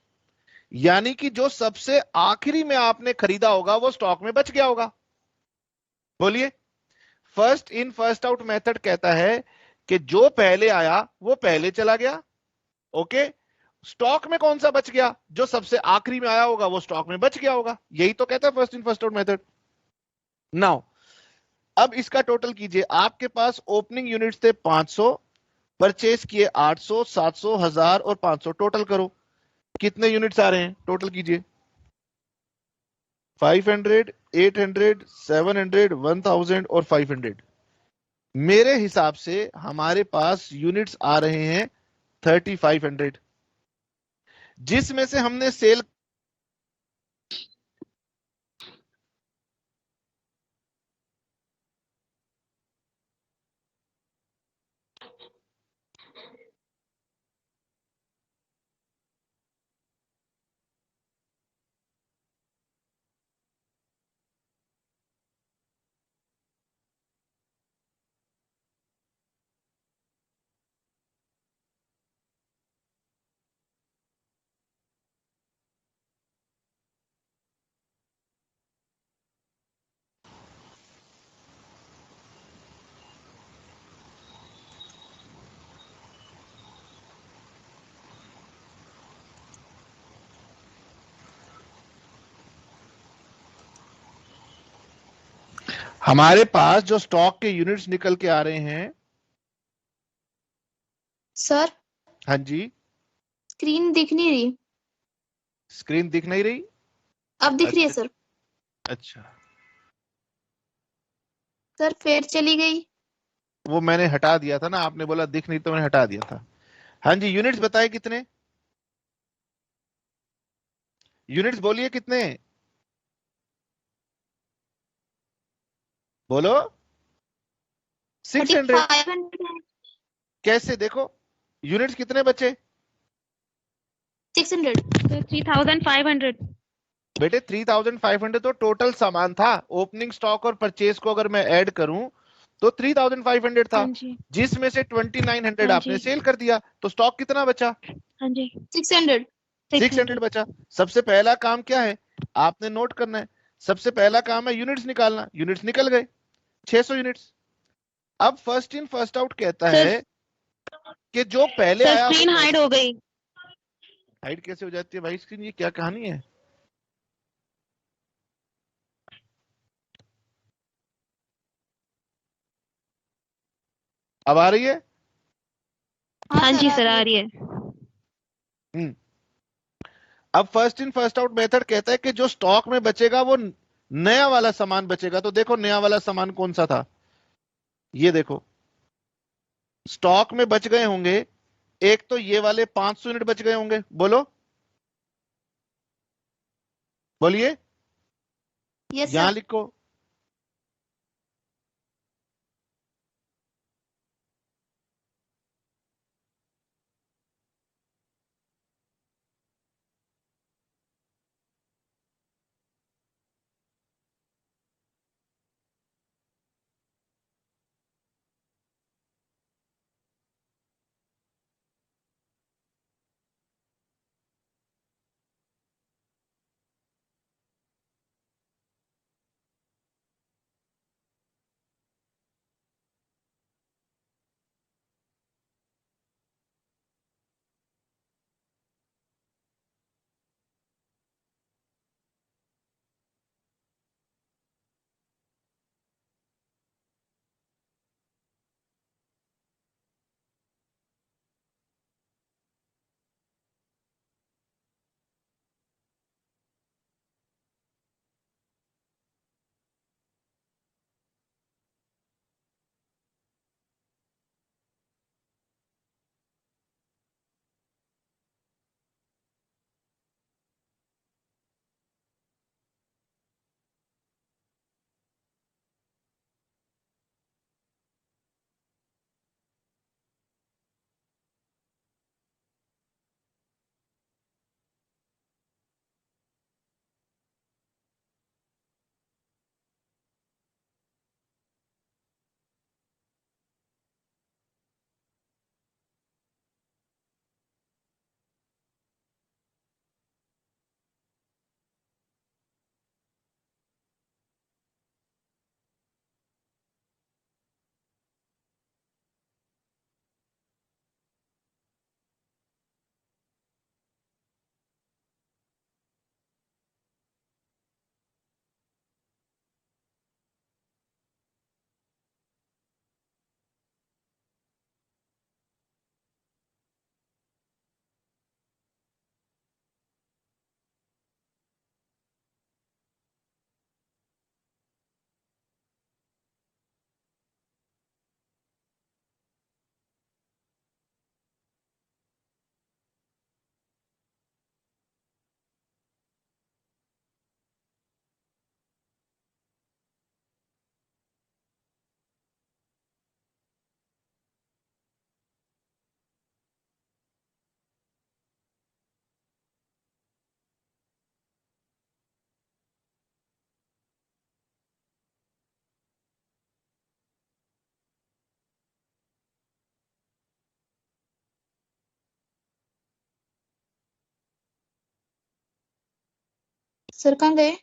यानी कि जो सबसे आखिरी में आपने खरीदा होगा वो स्टॉक में बच गया होगा। बोलिए। First in first out method कहता है कि जो पहले आया वो पहले चला गया। ओके? स्टॉक में कौन सा बच गया? जो सबसे आखिरी में आया होगा वो स्टॉक में बच गया होगा। यही तो कहता है first in first out method. Now अब इसका टोटल कीजिए। आपके पास ओपनिंग यूनिट्स थे 500, परचेज किए 800, 700, 1000 और 500। टोटल करो, कितने यूनिट्स आ रहे हैं? टोटल कीजिए। 500, 800, 700, 1000 और 500। मेरे हिसाब से हमारे पास यूनिट्स आ रहे हैं 3500, जिसमें से हमने सेल हमारे पास जो स्टॉक के यूनिट्स निकल के आ रहे हैं। सर हाँ जी। स्क्रीन दिख नहीं रही। स्क्रीन दिख नहीं रही? अब दिख रही है अच्छा सर। अच्छा, सर फिर चली गई। वो मैंने हटा दिया था ना, आपने बोला दिख नहीं तो मैंने हटा दिया था। हाँ जी, यूनिट्स बताए कितने? यूनिट्स बोलिए कितने? बोलो। 600। 3500। कैसे? देखो यूनिट्स कितने बचे? 600। तो 3500। बेटे 3,500 तो टोटल सामान था, ओपनिंग स्टॉक और परचेज को अगर मैं ऐड करूं तो 3,500 था, हाँ जी, जिसमें से 2,900 हाँ आपने जी, सेल कर दिया, तो स्टॉक कितना बचा? हाँ जी, 600। 600 बचा। सबसे पहला काम क्या है, आपने नोट करना है, सबसे पहला काम है यूनिट्स निकालना। यूनिट्स निकल गए 600 यूनिट्स। अब फर्स्ट इन फर्स्ट आउट कहता सर। है कि जो पहले सर आया वो स्क्रीन हाइड हो गई। हाइड कैसे हो जाती है भाई स्क्रीन, ये क्या कहानी है? अब आ रही है? हाँ जी आ सर, रही आ है। रही है। हम्म। अब first in first out method कहता है कि जो स्टॉक में बचेगा वो नया वाला सामान बचेगा। तो देखो नया वाला सामान कौन सा था, ये देखो स्टॉक में बच गए होंगे, एक तो ये वाले 500 यूनिट बच गए होंगे, बोलो बोलिए, यस यहां सर। लिखो। सर कहाँ गए?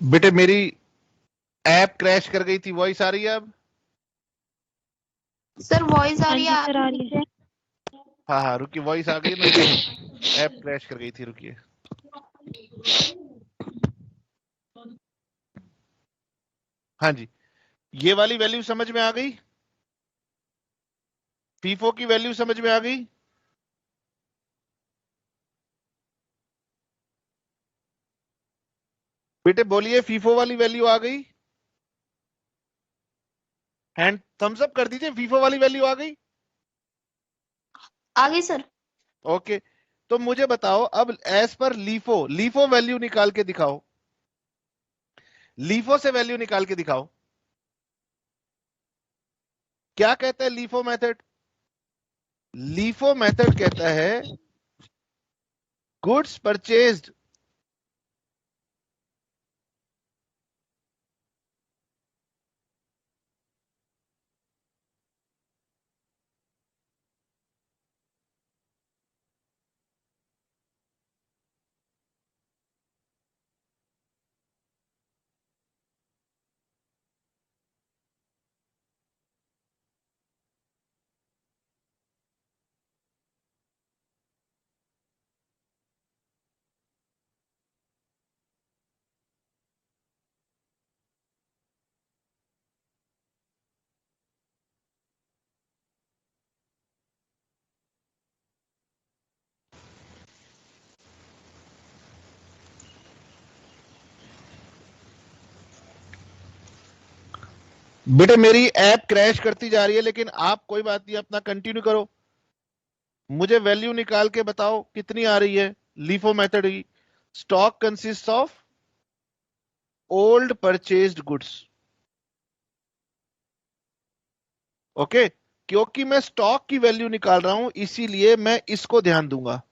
बेटे मेरी ऐप क्रैश कर गई थी, वॉइस आ रही है अब? सर वॉइस आ हाँ रही जी है सर, आ रही है। हाँ हाँ रुकिए, वॉइस आ गई ना, ऐप क्रैश कर गई थी, रुकिए। हाँ जी, ये वाली वैल्यू समझ में आ गई? फीफो की वैल्यू समझ में आ गई? बेटे बोलिए, फीफो वाली वैल्यू आ गई? हैंड थम्स अप कर दीजिए, फीफो वाली वैल्यू आ गई? आगे सर। ओके, तो मुझे बताओ अब as per LIFO, LIFO value निकाल के दिखाओ, लीफो से वैल्यू निकाल के दिखाओ। क्या कहता है लीफो मेथड? लीफो मेथड कहता है गुड्स परचेज्ड बेटे मेरी ऐप क्रैश करती जा रही है, लेकिन आप कोई बात नहीं, अपना कंटिन्यू करो। मुझे वैल्यू निकाल के बताओ कितनी आ रही है लीफो मेथड की। Stock consist of old purchased goods. Okay, क्योंकि मैं स्टॉक की वैल्यू निकाल रहा हूं इसीलिए मैं इसको ध्यान दूंगा।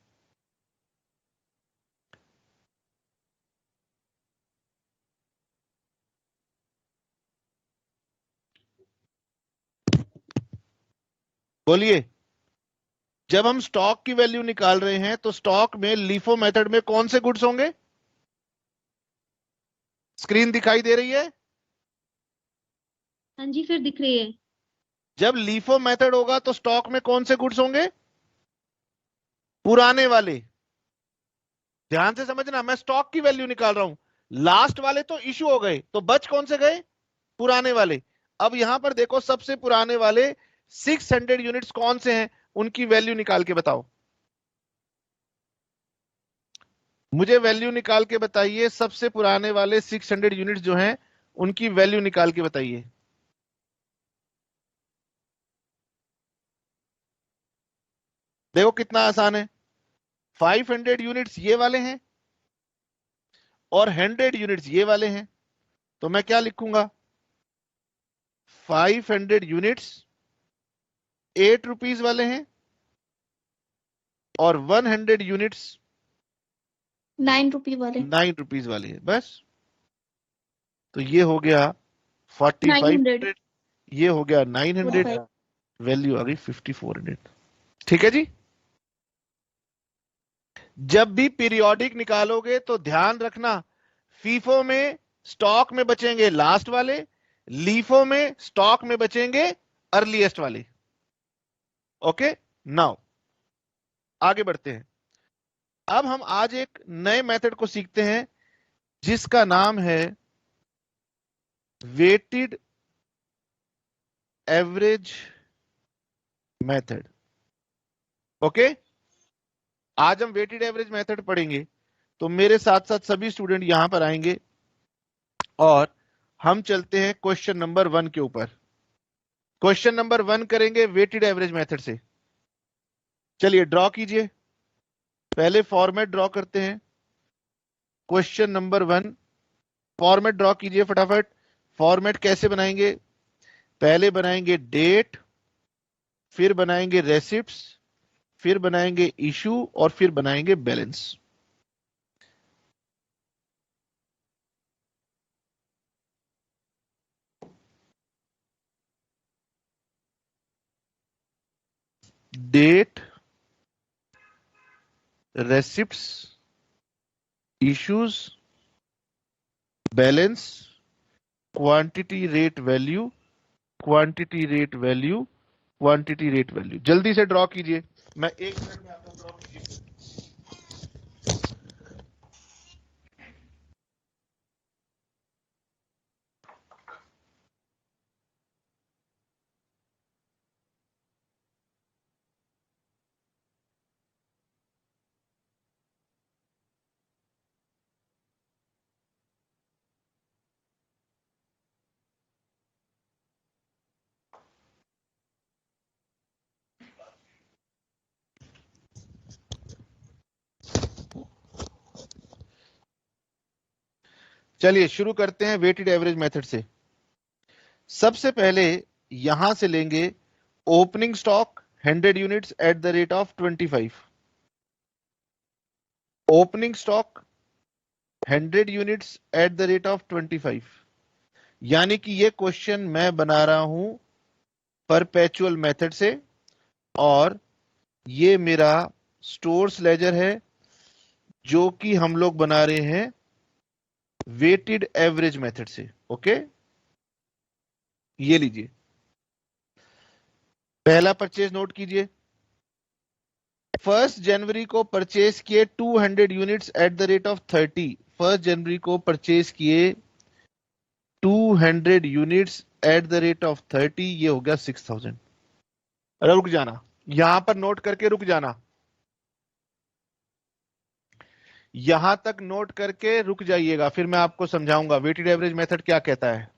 बोलिए, जब हम स्टॉक की वैल्यू निकाल रहे हैं तो स्टॉक में लीफो मेथड में कौन से गुड्स होंगे? स्क्रीन दिखाई दे रही है? हाँ जी सर, दिख रही है। जब लीफो मेथड होगा तो स्टॉक में कौन से गुड्स होंगे? पुराने वाले। ध्यान से समझना, मैं स्टॉक की वैल्यू निकाल रहा हूं, लास्ट वाले तो इश्यू हो गए, तो बच कौन से गए? पुराने वाले। अब यहां पर देखो, सबसे पुराने वाले 600 यूनिट्स कौन से हैं, उनकी वैल्यू निकाल के बताओ। मुझे वैल्यू निकाल के बताइए, सबसे पुराने वाले 600 यूनिट्स जो हैं उनकी वैल्यू निकाल के बताइए। देखो कितना आसान है, 500 यूनिट्स ये वाले हैं और 100 यूनिट्स ये वाले हैं, तो मैं क्या लिखूंगा? 500 यूनिट्स 8 रुपीज वाले हैं और 100 यूनिट्स 9 रुपये वाले। 9 रुपीज वाले हैं, बस। तो ये हो गया 900 4500, ये हो गया 900, वैल्यू आ गई 5400। ठीक है जी। जब भी पीरियोडिक निकालोगे तो ध्यान रखना, फीफो में स्टॉक में बचेंगे लास्ट वाले, लीफो में स्टॉक में बचेंगे अर्लीएस्ट वाले। ओके, नाउ आगे बढ़ते हैं। अब हम आज एक नए मेथड को सीखते हैं जिसका नाम है वेटेड एवरेज मेथड। ओके, आज हम वेटेड एवरेज मेथड पढ़ेंगे, तो मेरे साथ साथ सभी स्टूडेंट यहां पर आएंगे और हम चलते हैं क्वेश्चन नंबर 1 के ऊपर। क्वेश्चन नंबर 1 करेंगे वेटेड एवरेज मेथड से। चलिए ड्रॉ कीजिए, पहले फॉर्मेट ड्रॉ करते हैं। क्वेश्चन नंबर 1, फॉर्मेट ड्रॉ कीजिए फटाफट। फॉर्मेट कैसे बनाएंगे? पहले बनाएंगे डेट, फिर बनाएंगे रेसिप्ट्स, फिर बनाएंगे इशू और फिर बनाएंगे balance. Date, receipts, issues, balance, quantity rate value, quantity rate value, quantity rate value. जल्दी से ड्रॉ कीजिए, मैं 1 मिनट में आपको ड्रॉ कीजिए। चलिए शुरू करते हैं वेटेड एवरेज मेथड से। सबसे पहले यहां से लेंगे opening stock 100 units at the rate of 25। Opening stock 100 units at the rate of 25, यानी कि ये क्वेश्चन मैं बना रहा हूं परपेचुअल मेथड से, और ये मेरा स्टोर्स लेजर है जो कि हम लोग बना रहे हैं वेटेड एवरेज मेथड से। ओके, ये लीजिए, पहला परचेज नोट कीजिए। 1 जनवरी को परचेज किए 200 units at the rate of 30। 1 जनवरी को परचेज किए 200 units at the rate of 30, ये हो गया 6000। रुक जाना, यहां पर नोट करके रुक जाना, यहां तक नोट करके रुक जाइएगा, फिर मैं आपको समझाऊंगा वेटेड एवरेज मेथड क्या कहता है।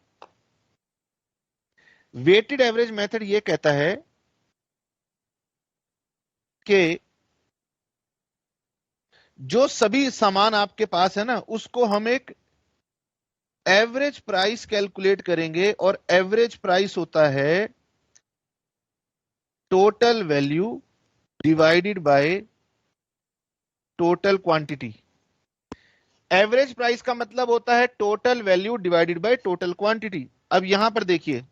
वेटेड एवरेज मेथड ये कहता है कि जो सभी सामान आपके पास है ना, उसको हम एक एवरेज प्राइस कैलकुलेट करेंगे, और एवरेज प्राइस होता है total value divided by total quantity. Average price का मतलब होता है total value divided by total quantity. अब यहां पर देखिए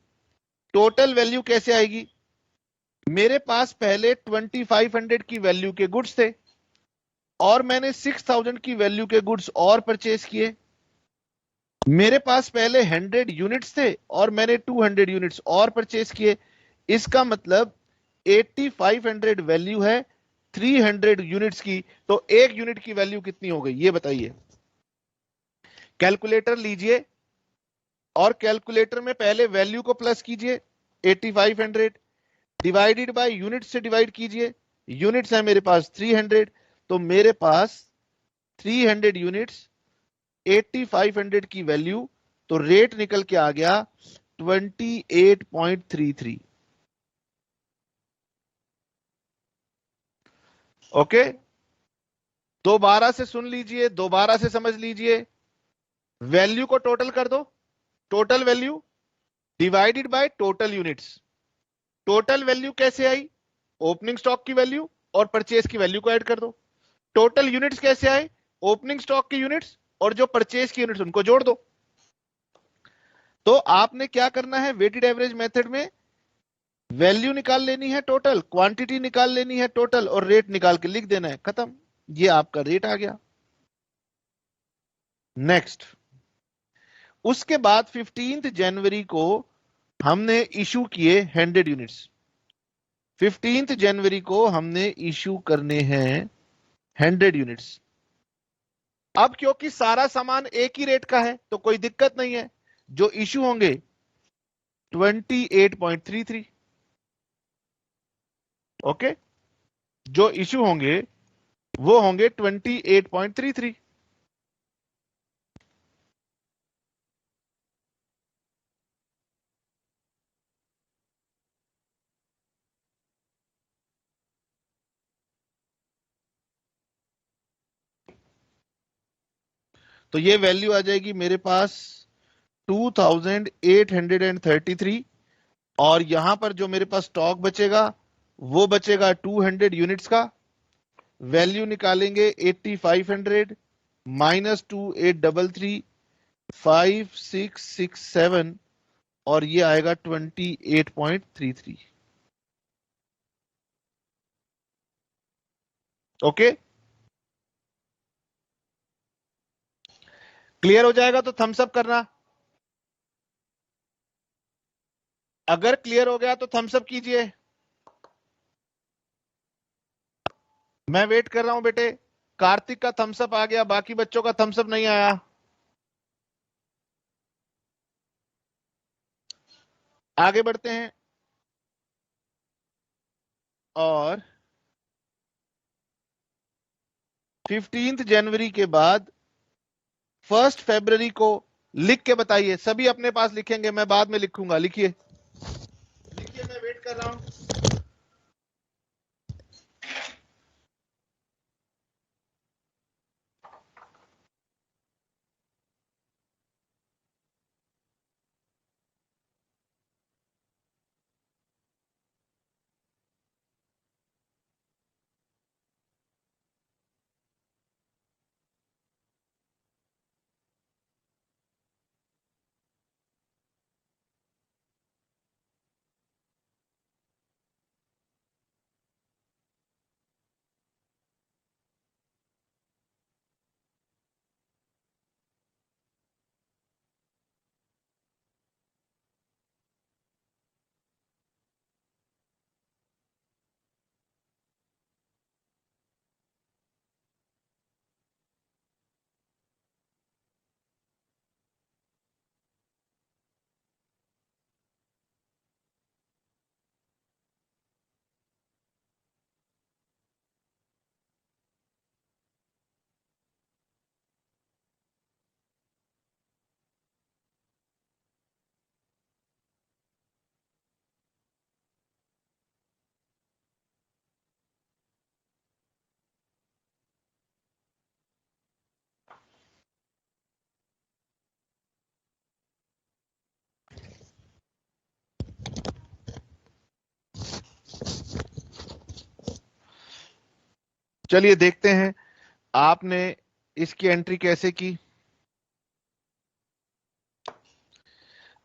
टोटल वैल्यू कैसे आएगी। मेरे पास पहले 2500 की वैल्यू के गुड्स थे, और मैंने 6000 की वैल्यू के गुड्स और परचेज किए। मेरे पास पहले 100 यूनिट्स थे, और मैंने 200 यूनिट्स और परचेज किए। इसका मतलब 8500 वैल्यू है 300 यूनिट्स की। तो एक यूनिट की वैल्यू कितनी हो गई, ये बताइए। कैलकुलेटर लीजिए, और कैलकुलेटर में पहले वैल्यू को प्लस कीजिए 8500, डिवाइडेड बाय यूनिट से डिवाइड कीजिए। यूनिट्स है मेरे पास 300, तो मेरे पास 300 यूनिट्स 8500 की वैल्यू, तो रेट निकल के आ गया 28.33। ओके, दोबारा से सुन लीजिए, दोबारा से समझ लीजिए। वैल्यू को टोटल कर दो, total value divided by total units. Total value कैसे आई, ओपनिंग स्टॉक की वैल्यू और परचेज की वैल्यू को ऐड कर दो। टोटल यूनिट्स कैसे आए, ओपनिंग स्टॉक की यूनिट्स और जो परचेज की यूनिट्स उनको जोड़ दो। तो आपने क्या करना है, वेटेड एवरेज मेथड में वैल्यू निकाल लेनी है टोटल, क्वांटिटी निकाल लेनी है टोटल, और रेट निकाल के लिख देना है, खत्म। ये आपका रेट आ गया। नेक्स्ट, उसके बाद 15 जनवरी को हमने इशू किए 100 यूनिट्स। 15 जनवरी को हमने इशू करने हैं 100 यूनिट्स। अब क्योंकि सारा सामान एक ही रेट का है तो कोई दिक्कत नहीं है, जो इशू होंगे 28.33। ओके, जो इशू होंगे वो होंगे 28.33। तो ये वैल्यू आ जाएगी मेरे पास 2833, और यहां पर जो मेरे पास स्टॉक बचेगा वो बचेगा 200 यूनिट्स का। वैल्यू निकालेंगे 8500 माइनस 2833, 5667, और ये आएगा 28.33। ओके, क्लियर हो जाएगा तो थम्स अप करना, अगर क्लियर हो गया तो थम्स अप कीजिए। मैं वेट कर रहा हूं बेटे। कार्तिक का थम्स अप आ गया, बाकी बच्चों का थम्स अप नहीं आया। आगे बढ़ते हैं और 15 जनवरी के बाद 1 फरवरी को लिख के बताइए। सभी अपने पास लिखेंगे, मैं बाद में लिखूंगा। लिखिए लिखिए, मैं वेट कर रहा हूं। चलिए देखते हैं आपने इसकी एंट्री कैसे की।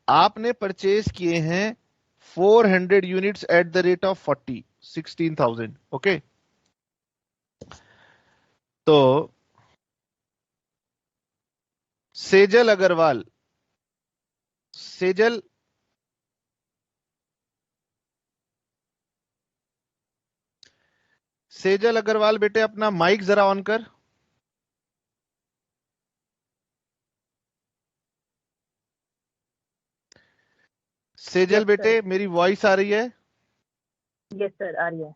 आपने परचेज किए हैं 400 units at the rate of 16,000। Okay, तो सेजल अग्रवाल, सेजल सेजल अग्रवाल बेटे अपना माइक जरा ऑन कर। सेजल बेटे मेरी वॉइस आ रही है? यस सर, आ रही है।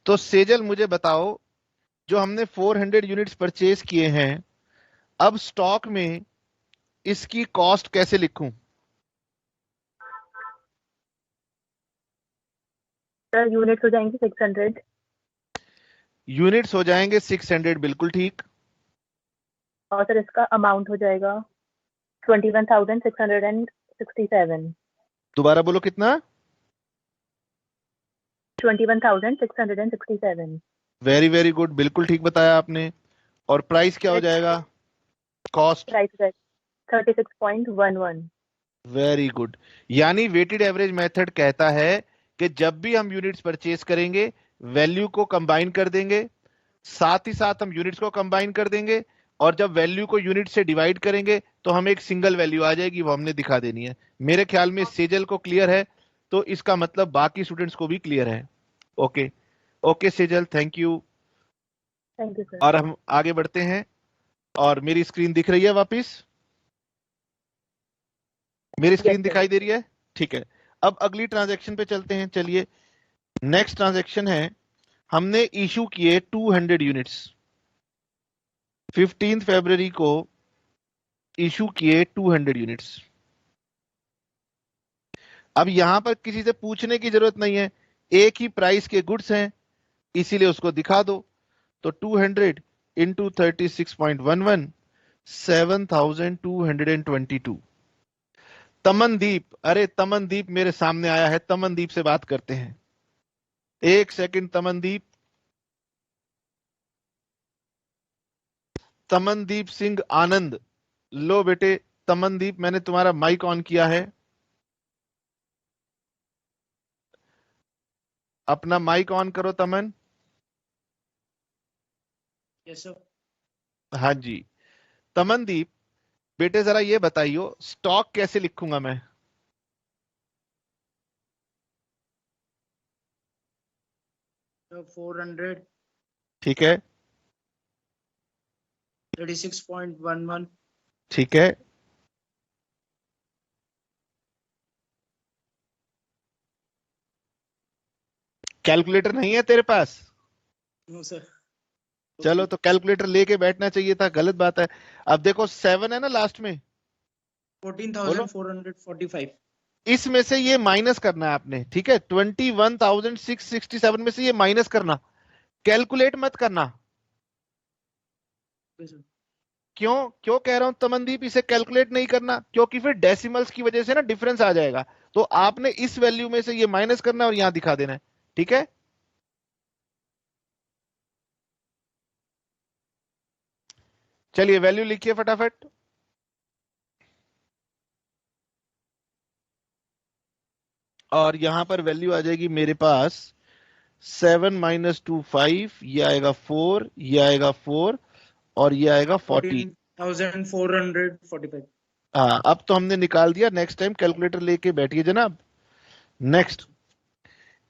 तो सेजल मुझे बताओ, जो हमने 400 यूनिट्स परचेज किए हैं, अब स्टॉक में इसकी कॉस्ट कैसे लिखूं? सर यूनिट्स हो जाएंगे 600। यूनिट्स हो जाएंगे 600, बिल्कुल ठीक। और सर इसका अमाउंट हो जाएगा 21,667। दोबारा बोलो, कितना? 21,667। वेरी वेरी गुड, बिल्कुल ठीक बताया आपने। और प्राइस क्या हो जाएगा? कॉस्ट? प्राइस हो जाएगा 36.11। Very good. यानी वेटेड एवरेज मेथड कहता है कि जब भी हम यूनिट्स परचेज करेंगे, वैल्यू को कंबाइन कर देंगे, साथ ही साथ हम यूनिट्स को कंबाइन कर देंगे, और जब वैल्यू को यूनिट से डिवाइड करेंगे तो हमें एक सिंगल वैल्यू आ जाएगी, वो हमने दिखा देनी है। मेरे ख्याल में सेजल को क्लियर है, तो इसका मतलब बाकी स्टूडेंट्स को भी क्लियर है। Okay okay Sejal, thank you. Thank you sir. और हम आगे बढ़ते हैं, और मेरी स्क्रीन दिख रही है वापिस? मेरी स्क्रीन दिखाई दे रही है? ठीक है। अब अगली ट्रांजैक्शन पे चलते हैं। चलिए, नेक्स्ट ट्रांजैक्शन है, हमने इशू किए 200 यूनिट्स 15 फरवरी को, इशू किए 200 यूनिट्स। अब यहां पर किसी से पूछने की जरूरत नहीं है, एक ही प्राइस के गुड्स हैं, इसीलिए उसको दिखा दो। तो 200 इंटू 36.11, 7,222। तमनदीप, अरे तमनदीप मेरे सामने आया है, तमनदीप से बात करते हैं। एक सेकंड तमनदीप। तमनदीप सिंह आनंद, लो बेटे। तमनदीप, मैंने तुम्हारा माइक ऑन किया है, अपना माइक ऑन करो तमन। Yes sir. हाँ जी, तमनदीप बेटे जरा ये बताइयो स्टॉक कैसे लिखूंगा मैं? तो 400 ठीक है 36.11 ठीक है कैलकुलेटर नहीं है तेरे पास? नो सर चलो तो कैलकुलेटर लेके बैठना चाहिए था, गलत बात है। अब देखो 7 है ना लास्ट में, 14,445 इसमें से ये माइनस करना है आपने, ठीक है? 21,667 में से ये माइनस करना, कैलकुलेट मत करना। क्यों क्यों कह रहा हूं तमनदीप इसे कैलकुलेट नहीं करना? क्योंकि फिर डेसिमल्स की वजह से ना डिफरेंस आ जाएगा। तो आपने इस वैल्यू में से ये माइनस करना और यहां दिखा देना है, ठीक है? चलिए वैल्यू लिखिए फटाफट। और यहां पर वैल्यू आ जाएगी मेरे पास 7 माइनस 2 5, ये आएगा 4, ये आएगा 4 और ये आएगा 40। 14,445 हाँ अब तो हमने निकाल दिया, नेक्स्ट टाइम कैलकुलेटर लेके बैठिए जनाब। नेक्स्ट,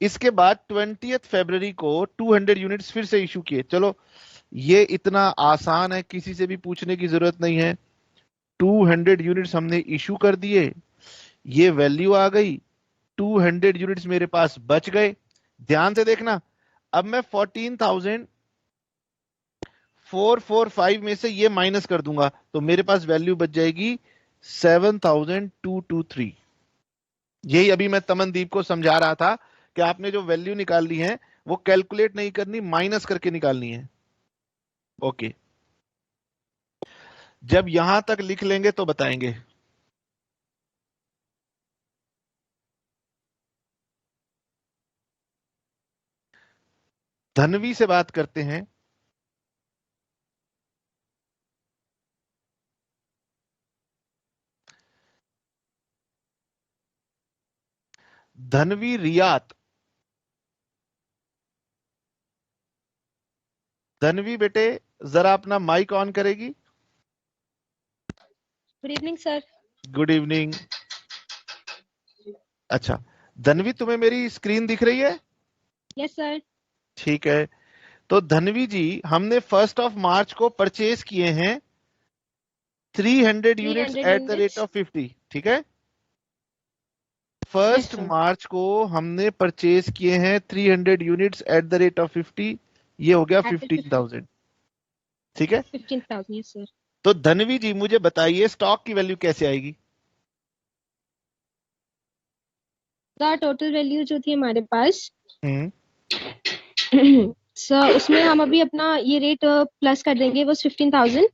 इसके बाद 20 फरवरी को 200 यूनिट्स फिर से इशू किए। चलो ये इतना आसान है, किसी से भी पूछने की जरूरत नहीं है। 200 यूनिट्स हमने इशू कर दिए, ये वैल्यू आ गई, 200 यूनिट्स मेरे पास बच गए। ध्यान से देखना, अब मैं 14,445 में से ये माइनस कर दूंगा तो मेरे पास वैल्यू बच जाएगी 7,223। यही अभी मैं तमनदीप को समझा रहा था कि आपने जो वैल्यू निकालनी है वो कैलकुलेट नहीं करनी, माइनस करके निकालनी है। ओके, जब यहां तक लिख लेंगे तो बताएंगे। धनवी से बात करते हैं। धनवी रियात, धनवी बेटे जरा अपना माइक ऑन करेगी? Good evening sir. Good evening. अच्छा धनवी, तुम्हें मेरी स्क्रीन दिख रही है? Yes sir. ठीक है, तो धनवी जी हमने 1 मार्च को परचेज किए हैं 300 units 300 at the rate of 50, ठीक है? 1 sir. मार्च को हमने परचेज किए हैं 300 units at the rate of 50, ये हो गया 15,000, ठीक है? 15,000 यस सर। तो धनवी जी मुझे बताइए स्टॉक की वैल्यू कैसे आएगी? टोटल वैल्यू जो थी हमारे पास सर उसमें हम अभी अपना ये रेट प्लस कर देंगे, वो 15,000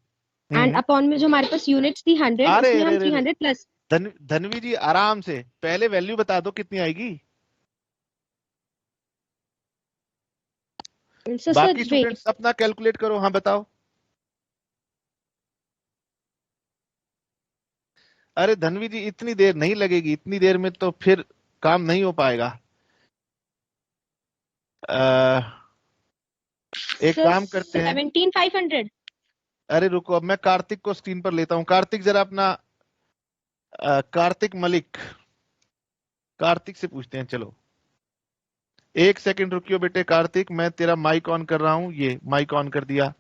एंड अपॉन में जो हमारे पास यूनिट्स थी 100, अरे उसमें हम अरे 300 प्लस। धनवी जी आराम से, पहले वैल्यू बता दो कितनी आएगी। सर बाकी वेट, स्टूडेंट्स अपना कैलकुलेट करो। हाँ बताओ। अरे धनवी जी इतनी देर नहीं लगेगी, इतनी देर में तो फिर काम नहीं हो पाएगा। एक काम करते हैं, 17,500। अरे रुको अब मैं कार्तिक को स्क्रीन पर लेता हूं। कार्तिक जरा अपना कार्तिक मलिक, कार्तिक से पूछते हैं। चलो एक सेकंड रुकियो बेटे कार्तिक, मैं तेरा माइक ऑन कर रहा हूं। ये माइक ऑन कर दिया।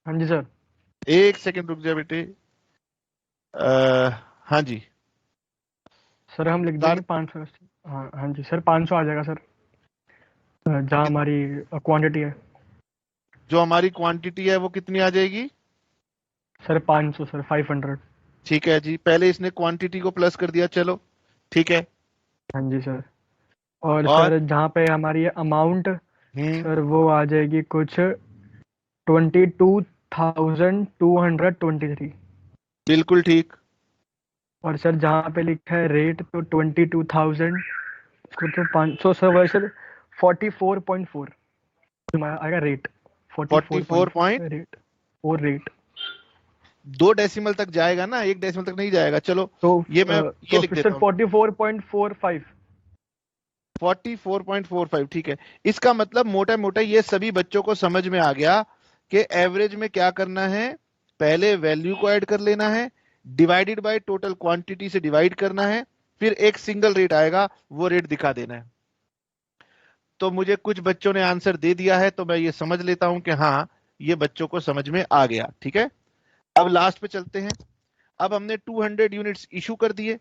हाँ जी सर। एक सेकंड रुक जा बेटे। हाँ जी सर हम लिख देंगे 500। हाँ हाँ जी सर 500 आ जाएगा सर, जहाँ हमारी क्वांटिटी है। जो हमारी क्वांटिटी है वो कितनी आ जाएगी? Sir 500 sir 500। ठीक है जी, पहले इसने क्वांटिटी को प्लस कर दिया, चलो ठीक है। हाँ जी सर। और सर जहाँ पे हमारी अमाउंट सर वो आ जाएगी कुछ 22,223। बिल्कुल ठीक। और सर जहाँ पे लिखा है रेट तो 22,000 तो 500 सर वैसे 44.4 आएगा रेट। 44 रेट और रेट 2 डेसिमल तक जाएगा ना, 1 डेसिमल तक नहीं जाएगा। चलो तो ये मैं ये लिख देता हूं। 44.45 44.45, ठीक है। इसका मतलब मोटा मोटा ये सभी बच्चों को समझ में आ गया कि एवरेज में क्या करना है, पहले वैल्यू को ऐड कर लेना है, डिवाइडेड बाय टोटल क्वांटिटी से डिवाइड करना है, फिर एक सिंगल रेट आएगा, वो रेट दिखा देना है। तो मुझे कुछ बच्चों ने आंसर दे दिया है, तो मैं ये समझ लेता हूं कि हाँ ये बच्चों को समझ में आ गया, ठीक है। अब लास्ट पे चलते हैं। अब हमने 200 यूनिट्स इशू कर दिए,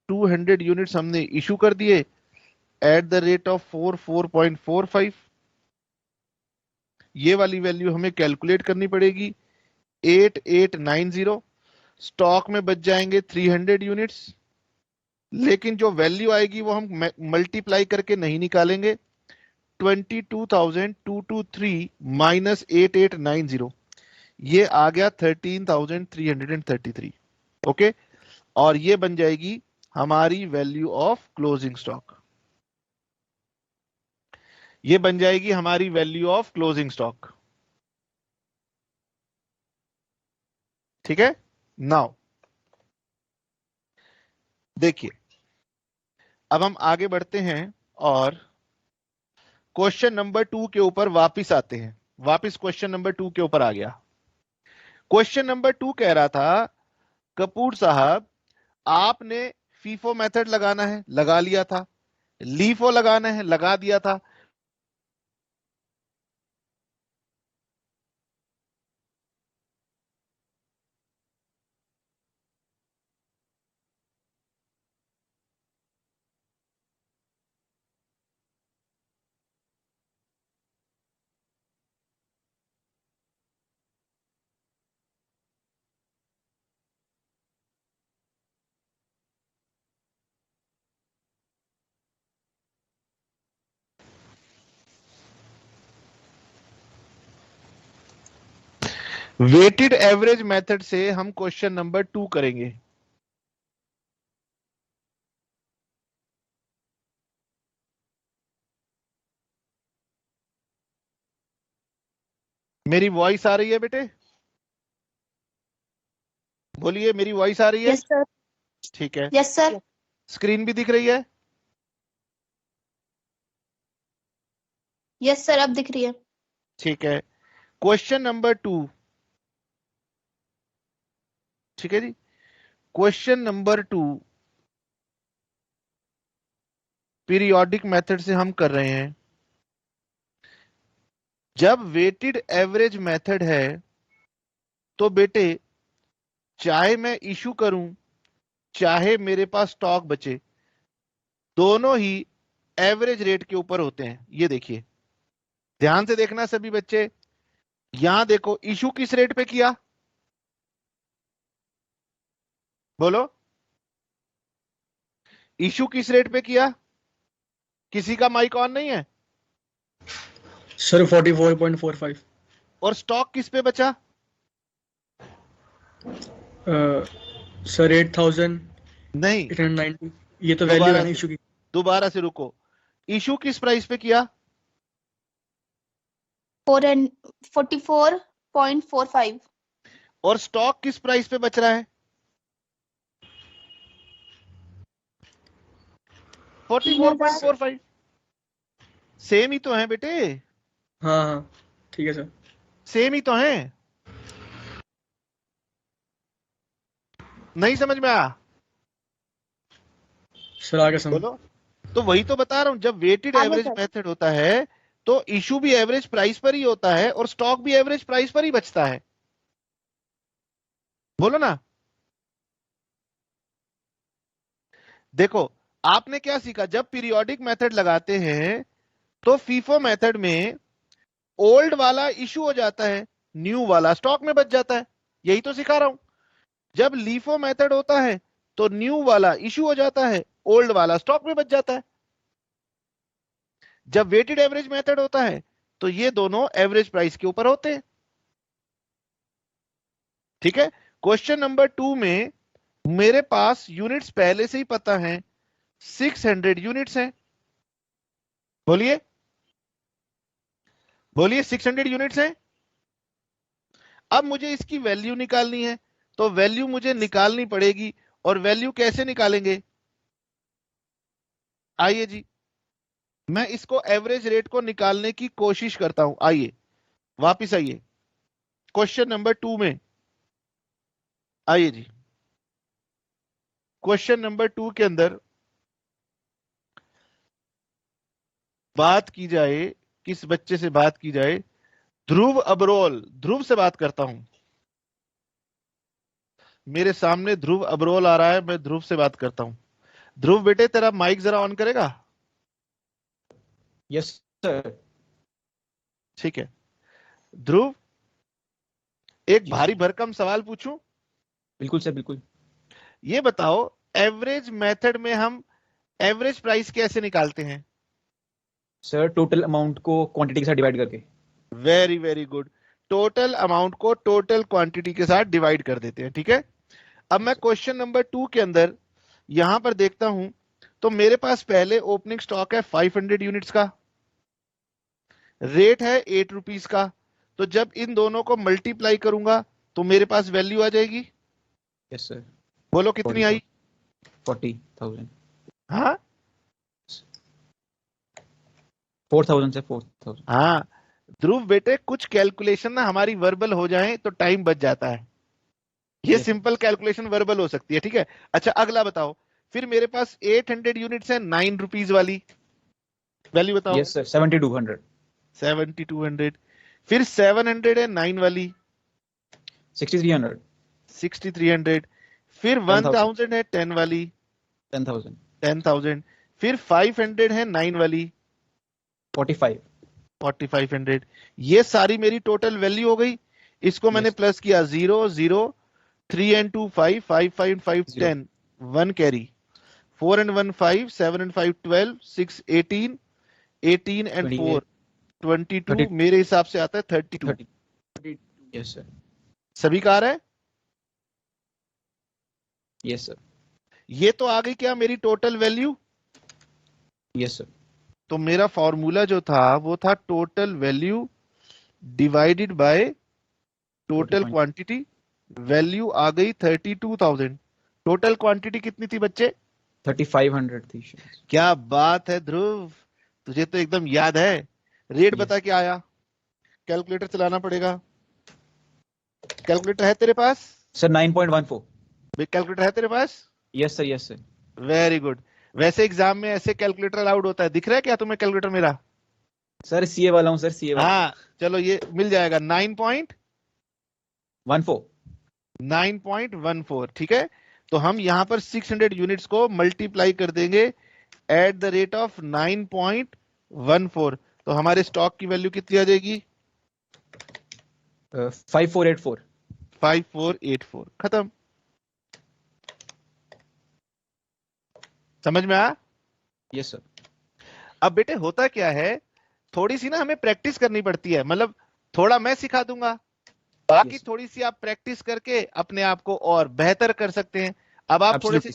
200 यूनिट्स हमने इशू कर दिए एट द रेट ऑफ 44.45। ये वाली वैल्यू हमें कैलकुलेट करनी पड़ेगी 8890। स्टॉक में बच जाएंगे 300 यूनिट्स, लेकिन जो वैल्यू आएगी वो हम मल्टीप्लाई करके नहीं निकालेंगे। 22,223 माइनस 8890, ये आ गया 13,333। ओके, और ये बन जाएगी हमारी वैल्यू ऑफ क्लोजिंग स्टॉक। ये बन जाएगी हमारी वैल्यू ऑफ क्लोजिंग स्टॉक, ठीक है। नाउ देखिए, अब हम आगे बढ़ते हैं और क्वेश्चन नंबर 2 के ऊपर वापस आते हैं। वापस क्वेश्चन नंबर 2 के ऊपर आ गया। क्वेश्चन नंबर 2 कह रहा था, कपूर साहब आपने फीफो मेथड लगाना है, लगा लिया था, लीफो लगाना है, लगा दिया था, वेटेड एवरेज मेथड से हम क्वेश्चन नंबर 2 करेंगे। मेरी वॉइस आ रही है बेटे? बोलिए, मेरी वॉइस आ रही है? Yes sir. ठीक है। Yes sir. स्क्रीन भी दिख रही है? यस सर, अब दिख रही है। ठीक है। क्वेश्चन नंबर 2, ठीक है जी। क्वेश्चन नंबर 2 पीरियोडिक मेथड से हम कर रहे हैं। जब वेटेड एवरेज मेथड है तो बेटे चाहे मैं इशू करूं चाहे मेरे पास स्टॉक बचे, दोनों ही एवरेज रेट के ऊपर होते हैं। ये देखिए, ध्यान से देखना सभी बच्चे। यहां देखो, इशू किस रेट पे किया? बोलो, इशू किस रेट पे किया? किसी का माइक ऑन नहीं है? सर 44.45। और स्टॉक किस पे बचा? सर 8,890। नहीं, ये तो वैल्यू है ना इशू की। दोबारा से रुको। इशू किस प्राइस पे किया? 44.45। और स्टॉक किस प्राइस पे बच रहा है? 44.45। सेम ही तो है बेटे। हाँ हाँ ठीक है सर। सेम ही तो है। नहीं समझ में आया? सर आगे समझ। बोलो। तो वही तो बता रहा हूं, जब वेटेड आगे एवरेज सर। मेथड होता है तो इशू भी एवरेज प्राइस पर ही होता है और स्टॉक भी एवरेज प्राइस पर ही बचता है। बोलो ना। देखो, आपने क्या सीखा? जब पीरियोडिक मेथड लगाते हैं तो फीफो मेथड में ओल्ड वाला इशू हो जाता है, न्यू वाला स्टॉक में बच जाता है। यही तो सिखा रहा हूं। जब लीफो मेथड होता है तो न्यू वाला इशू हो जाता है, ओल्ड वाला स्टॉक में बच जाता है। जब वेटेड एवरेज मेथड होता है तो ये दोनों एवरेज प्राइस के ऊपर होते हैं, ठीक है। क्वेश्चन नंबर 2 में मेरे पास यूनिट्स पहले से ही पता है, 600 यूनिट्स हैं। बोलिए बोलिए, 600 यूनिट्स हैं। अब मुझे इसकी वैल्यू निकालनी है, तो वैल्यू मुझे निकालनी पड़ेगी और वैल्यू कैसे निकालेंगे? आइए जी, मैं इसको एवरेज रेट को निकालने की कोशिश करता हूं। आइए वापिस आइए क्वेश्चन नंबर 2 में। आइए जी, क्वेश्चन नंबर 2 के अंदर बात की जाए, किस बच्चे से बात की जाए? ध्रुव अब्रोल। ध्रुव से बात करता हूं। मेरे सामने ध्रुव अब्रोल आ रहा है, मैं ध्रुव से बात करता हूं। ध्रुव बेटे, तेरा माइक जरा ऑन करेगा? Yes sir. ठीक है ध्रुव, एक जी भारी सर। भरकम सवाल पूछूं? बिल्कुल सर बिल्कुल। ये बताओ, एवरेज मेथड में हम एवरेज प्राइस कैसे निकालते हैं? सर टोटल अमाउंट को क्वांटिटी के साथ डिवाइड करके। Very very good. Total amount को टोटल क्वांटिटी के साथ डिवाइड कर देते हैं। ठीक है, अब मैं क्वेश्चन नंबर 2 के अंदर यहां पर देखता हूं, तो मेरे पास पहले ओपनिंग स्टॉक है 500 यूनिट्स का, रेट है 8 रुपीज का। तो जब इन दोनों को मल्टीप्लाई करूंगा तो मेरे पास वैल्यू आ जाएगी। Yes sir. बोलो कितनी आई? 40,000। हाँ 4,000 से 4,000। हाँ ध्रुव बेटे, कुछ कैलकुलेशन ना हमारी वर्बल हो जाए तो टाइम बच जाता है। ये Yes, सिंपल कैलकुलेशन वर्बल हो सकती है। ठीक है, अच्छा अगला बताओ। फिर मेरे पास 800 यूनिट्स है 9 रुपीज वाली, वैल्यू बताओ। Yes sir 7,200। 7200। फिर 700 है 9 वाली, 6,300। 6300। फिर 1000 है 10 वाली, 10,000। 10,000। फिर 500 है 9 वाली, 45। 4500। ये सारी मेरी टोटल वैल्यू हो गई। इसको मैंने Yes. प्लस किया, 0 0 3 and 2 5 5 5 and 5 Zero. 10 1 carry, 4 and 1 5 7 and 5 12 6 18 18 and 4 22 30. मेरे हिसाब से आता है 32। 30। Yes sir. सभी का आ रहा है? Yes sir. ये तो आ गई क्या मेरी टोटल वैल्यू? Yes sir. तो मेरा फॉर्मूला जो था वो था total value divided by total quantity. Value आ गई 32,000। टोटल क्वांटिटी कितनी थी बच्चे? 3,500 थी शायद। क्या बात है ध्रुव, तुझे तो एकदम याद है। रेट बता क्या आया? कैलकुलेटर चलाना पड़ेगा। कैलकुलेटर है तेरे पास? सर 9.14। कैलकुलेटर है तेरे पास? Yes sir yes sir. Very good. वैसे एग्जाम में ऐसे कैलकुलेटर अलाउड होता है, दिख रहा है क्या तुम्हें कैलकुलेटर मेरा? सर सीए वाला हूँ सर, सीए वाला। हाँ चलो ये मिल जाएगा 9.14। 9.14 ठीक है। तो हम यहां पर 600 यूनिट्स को मल्टीप्लाई कर देंगे एट द रेट ऑफ 9.14। तो हमारे स्टॉक की वैल्यू कितनी आ जाएगी? 5484। 5484। खत्म। समझ में आया? Yes sir. अब बेटे होता क्या है, थोड़ी सी ना हमें प्रैक्टिस करनी पड़ती है। मतलब थोड़ा मैं सिखा दूंगा, बाकी Yes. थोड़ी सी आप प्रैक्टिस करके अपने आप को और बेहतर कर सकते हैं। अब आप थोड़े से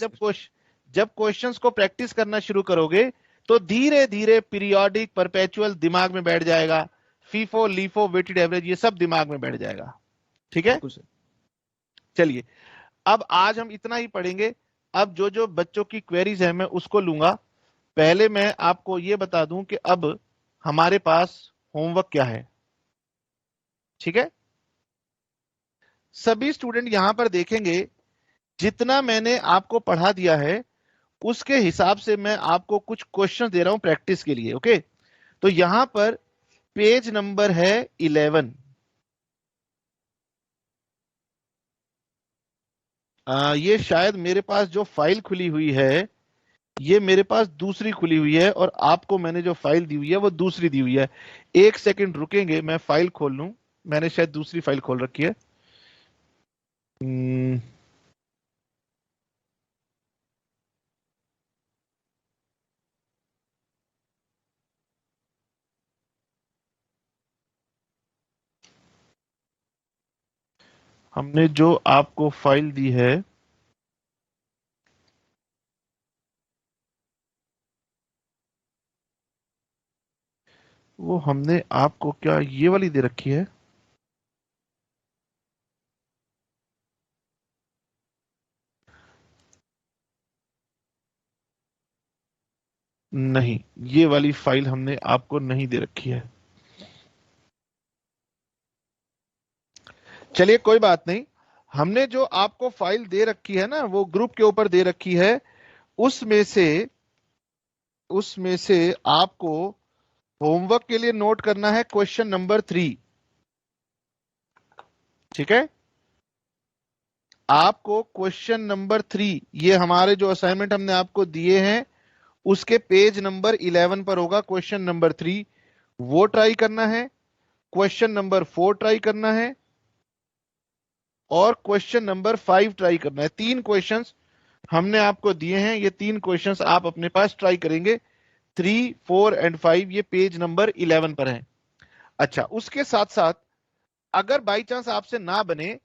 जब क्वेश्चंस को प्रैक्टिस करना शुरू करोगे तो धीरे धीरे पीरियोडिक परपेचुअल दिमाग में बैठ जाएगा। फीफो लीफो वेटेड एवरेज ये सब दिमाग में बैठ जाएगा। ठीक है, चलिए अब आज हम इतना ही पढ़ेंगे। अब जो जो बच्चों की क्वेरीज है मैं उसको लूंगा। पहले मैं आपको ये बता दूं कि अब हमारे पास होमवर्क क्या है। ठीक है, सभी स्टूडेंट यहां पर देखेंगे, जितना मैंने आपको पढ़ा दिया है उसके हिसाब से मैं आपको कुछ क्वेश्चन दे रहा हूं प्रैक्टिस के लिए। ओके, तो यहां पर पेज नंबर है 11। ये शायद मेरे पास जो फाइल खुली हुई है ये मेरे पास दूसरी खुली हुई है और आपको मैंने जो फाइल दी हुई है वो दूसरी दी हुई है। एक सेकंड रुकेंगे, मैं फाइल खोल लूं। मैंने शायद दूसरी फाइल खोल रखी है। हमने जो आपको फाइल दी है वो हमने आपको क्या ये वाली दे रखी है? नहीं, ये वाली फाइल हमने आपको नहीं दे रखी है। चलिए कोई बात नहीं, हमने जो आपको फाइल दे रखी है ना, वो ग्रुप के ऊपर दे रखी है। उसमें से आपको होमवर्क के लिए नोट करना है क्वेश्चन नंबर 3। ठीक है, आपको क्वेश्चन नंबर 3, ये हमारे जो असाइनमेंट हमने आपको दिए हैं उसके पेज नंबर 11 पर होगा क्वेश्चन नंबर 3, वो ट्राई करना है। क्वेश्चन नंबर 4 ट्राई करना है और क्वेश्चन नंबर 5 ट्राई करना है। 3 क्वेश्चंस हमने आपको दिए हैं, ये 3 क्वेश्चंस आप अपने पास ट्राई करेंगे। 3, 4 एंड 5 ये पेज नंबर 11 पर है। अच्छा, उसके साथ साथ अगर बाई चांस आपसे ना बने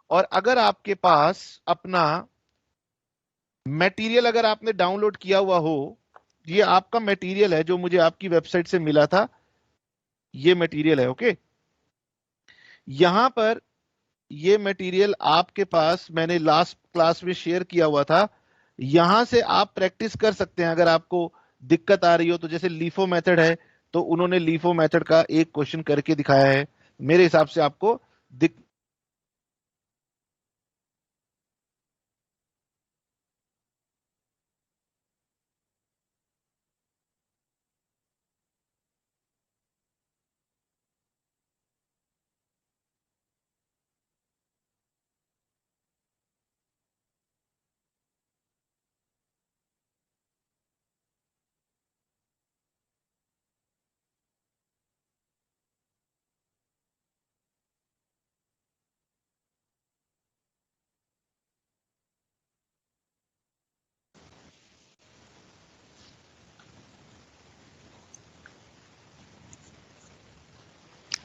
और अगर आपके पास अपना मटेरियल अगर आपने डाउनलोड किया हुआ हो, ये आपका मटेरियल है जो मुझे आपकी वेबसाइट से मिला था, ये मटेरियल है। ओके, यहां पर ये मटेरियल आपके पास मैंने लास्ट क्लास में शेयर किया हुआ था, यहां से आप प्रैक्टिस कर सकते हैं। अगर आपको दिक्कत आ रही हो तो जैसे लीफो मेथड है, तो उन्होंने लीफो मेथड का एक क्वेश्चन करके दिखाया है। मेरे हिसाब से आपको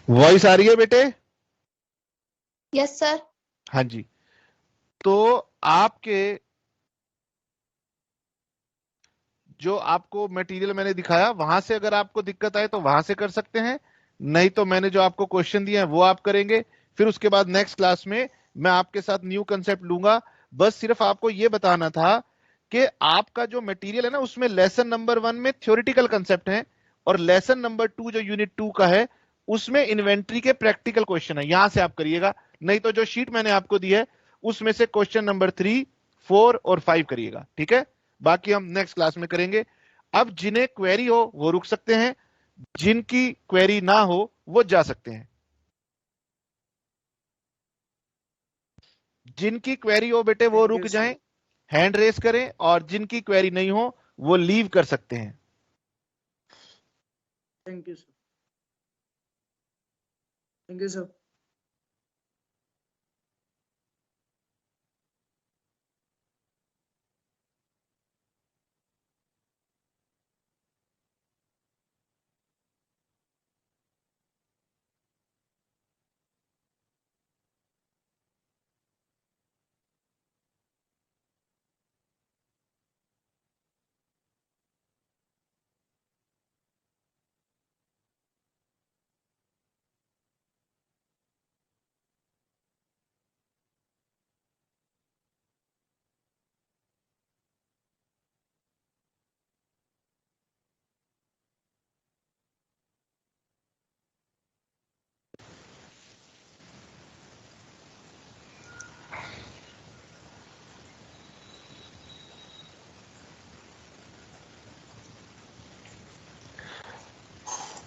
वॉइस आ रही है बेटे? Yes sir. हाँ जी, तो आपके जो आपको मटेरियल मैंने दिखाया वहां से अगर आपको दिक्कत आए तो वहां से कर सकते हैं, नहीं तो मैंने जो आपको क्वेश्चन दिए हैं वो आप करेंगे। फिर उसके बाद नेक्स्ट क्लास में मैं आपके साथ न्यू कंसेप्ट लूंगा। बस सिर्फ आपको ये बताना था कि आपका जो मटेरियल है ना, उसमें लेसन नंबर 1 में थ्योरेटिकल कंसेप्ट है और लेसन नंबर 2 जो यूनिट 2 का है उसमें इन्वेंट्री के प्रैक्टिकल क्वेश्चन है, यहां से आप करिएगा। नहीं तो जो शीट मैंने आपको दी है उसमें से क्वेश्चन नंबर 3, 4 और 5 करिएगा। ठीक है, बाकी हम नेक्स्ट क्लास में करेंगे। अब जिन्हें क्वेरी हो वो रुक सकते हैं, जिनकी क्वेरी ना हो वो जा सकते हैं। जिनकी क्वेरी हो बेटे वो रुक जाएं, हैंड रेस करें, और जिनकी क्वेरी नहीं हो वो लीव कर सकते हैं। Thank you sir. Thank you sir.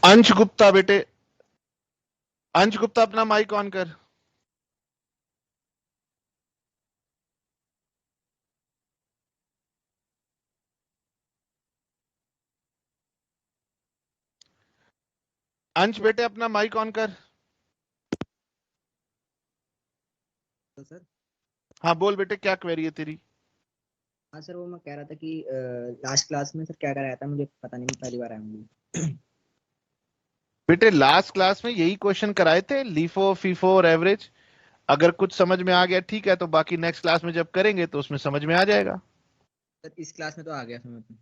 अंश गुप्ता बेटे, अंश गुप्ता अपना माइक ऑन कर। अंश बेटे अपना माइक ऑन कर। तो सर, हाँ बोल बेटे, क्या क्वेरी है तेरी? हाँ सर, वो मैं कह रहा था कि लास्ट क्लास में सर क्या कराया था, मुझे पता नहीं, मैं पहली बार आया हूँ। बेटे लास्ट क्लास में यही क्वेश्चन कराए थे, लीफो, फीफो और एवरेज। अगर कुछ समझ में आ गया ठीक है, तो बाकी नेक्स्ट क्लास में जब करेंगे तो उसमें समझ में आ जाएगा। सर इस क्लास में तो आ गया समझ में।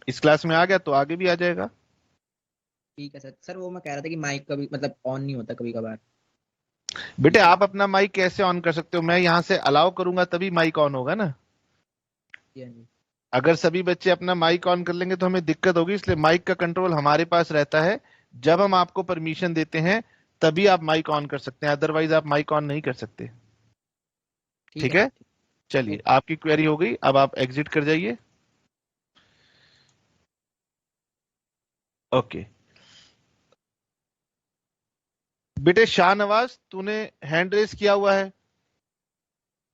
इस क्लास में आ गया तो आगे भी आ जाएगा। ठीक है सर। सर वो मैं कह रहा था कि माइक कभी मतलब ऑन नहीं होता कभी कभार। बेटे आप अपना माइक कैसे ऑन कर सकते हो? मैं यहाँ से अलाउ करूंगा तभी माइक ऑन होगा ना। जी हाँ जी। अगर सभी बच्चे अपना माइक ऑन कर लेंगे तो हमें दिक्कत होगी, इसलिए माइक का कंट्रोल हमारे पास रहता है। जब हम आपको परमिशन देते हैं तभी आप माइक ऑन कर सकते हैं, अदरवाइज आप माइक ऑन नहीं कर सकते। ठीक है, चलिए आपकी क्वेरी हो गई, अब आप एग्जिट कर जाइए। ओके बेटे शाहनवाज, तूने हैंड रेस किया हुआ है,